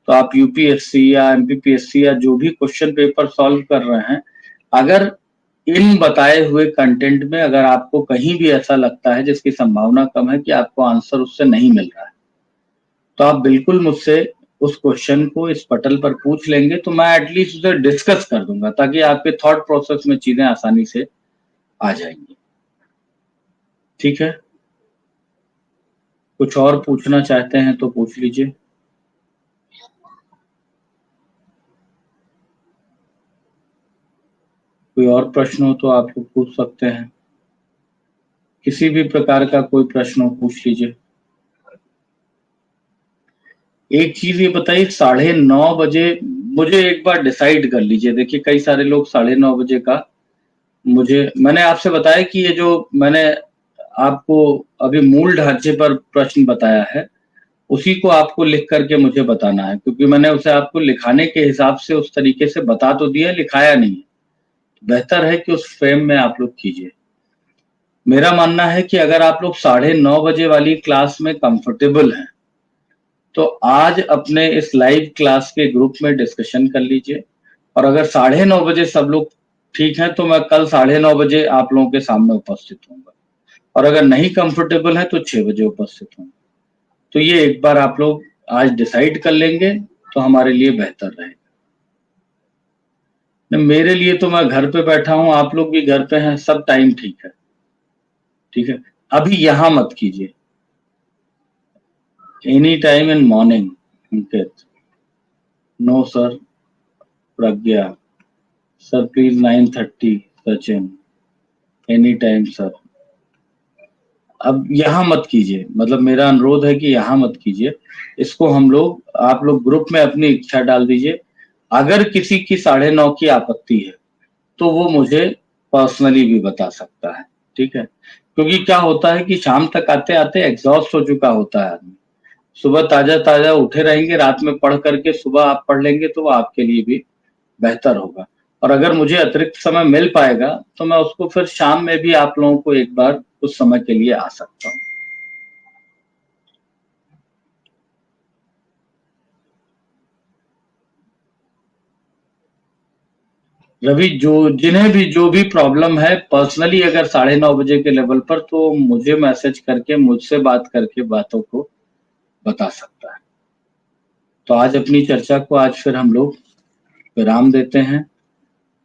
तो आप यूपीएससी या एमपीपीएससी या जो भी क्वेश्चन पेपर सॉल्व कर रहे हैं, अगर इन बताए हुए कंटेंट में अगर आपको कहीं भी ऐसा लगता है जिसकी संभावना कम है कि आपको आंसर उससे नहीं मिल रहा है, तो आप बिल्कुल मुझसे उस क्वेश्चन को इस पटल पर पूछ लेंगे, तो मैं एटलीस्ट उसे डिस्कस कर दूंगा, ताकि आपके थॉट प्रोसेस में चीजें आसानी से आ जाएंगी। ठीक है, कुछ और पूछना चाहते हैं तो पूछ लीजिए। कोई और प्रश्न हो तो आप लोग पूछ सकते हैं, किसी भी प्रकार का कोई प्रश्न हो पूछ लीजिए। एक चीज ये बताइए, 9:30 बजे मुझे एक बार डिसाइड कर लीजिए। देखिए, कई सारे लोग 9:30 बजे का, मैंने आपसे बताया कि ये जो मैंने आपको अभी मूल ढांचे पर प्रश्न बताया है, उसी को आपको लिख करके मुझे बताना है, क्योंकि मैंने उसे आपको लिखाने के हिसाब से उस तरीके से बता तो दिया, लिखाया नहीं है। बेहतर है कि उस फ्रेम में आप लोग कीजिए। मेरा मानना है कि अगर आप लोग 9:30 बजे वाली क्लास में कंफर्टेबल हैं, तो आज अपने इस लाइव क्लास के ग्रुप में डिस्कशन कर लीजिए, और अगर 9:30 बजे सब लोग ठीक हैं, तो मैं कल 9:30 बजे आप लोगों के सामने उपस्थित होऊंगा, और अगर नहीं कंफर्टेबल है तो 6 बजे उपस्थित होंगे। तो ये एक बार आप लोग आज डिसाइड कर लेंगे तो हमारे लिए बेहतर रहेगा। मेरे लिए तो मैं घर पे बैठा हूँ, आप लोग भी घर पे हैं, सब टाइम ठीक है, ठीक है। अभी यहाँ मत कीजिए, any time in morning. Ankit, no sir. Pragya, sir please 9:30। Sachin, any time sir. अब यहाँ मत कीजिए, मतलब मेरा अनुरोध है कि यहाँ मत कीजिए इसको। हम लोग, आप लोग ग्रुप में अपनी इच्छा डाल दीजिए। अगर किसी की 9:30 की आपत्ति है तो वो मुझे पर्सनली भी बता सकता है, ठीक है। क्योंकि क्या होता है कि शाम तक आते आते एग्जॉस्ट हो चुका होता है आदमी। सुबह ताजा ताजा उठे रहेंगे, रात में पढ़ करके सुबह आप पढ़ लेंगे तो वो आपके लिए भी बेहतर होगा। और अगर मुझे अतिरिक्त समय मिल पाएगा तो मैं उसको फिर शाम में भी आप लोगों को एक बार कुछ समय के लिए आ सकता हूँ। रवि, जो भी प्रॉब्लम है पर्सनली, अगर 9:30 बजे के लेवल पर, तो मुझे मैसेज करके, मुझसे बात करके बातों को बता सकता है। तो आज अपनी चर्चा को आज फिर हम लोग विराम देते हैं,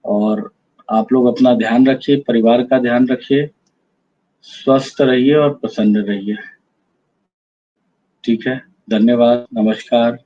और आप लोग अपना ध्यान रखिए, परिवार का ध्यान रखिए, स्वस्थ रहिए और प्रसन्न रहिए। ठीक है, धन्यवाद, नमस्कार।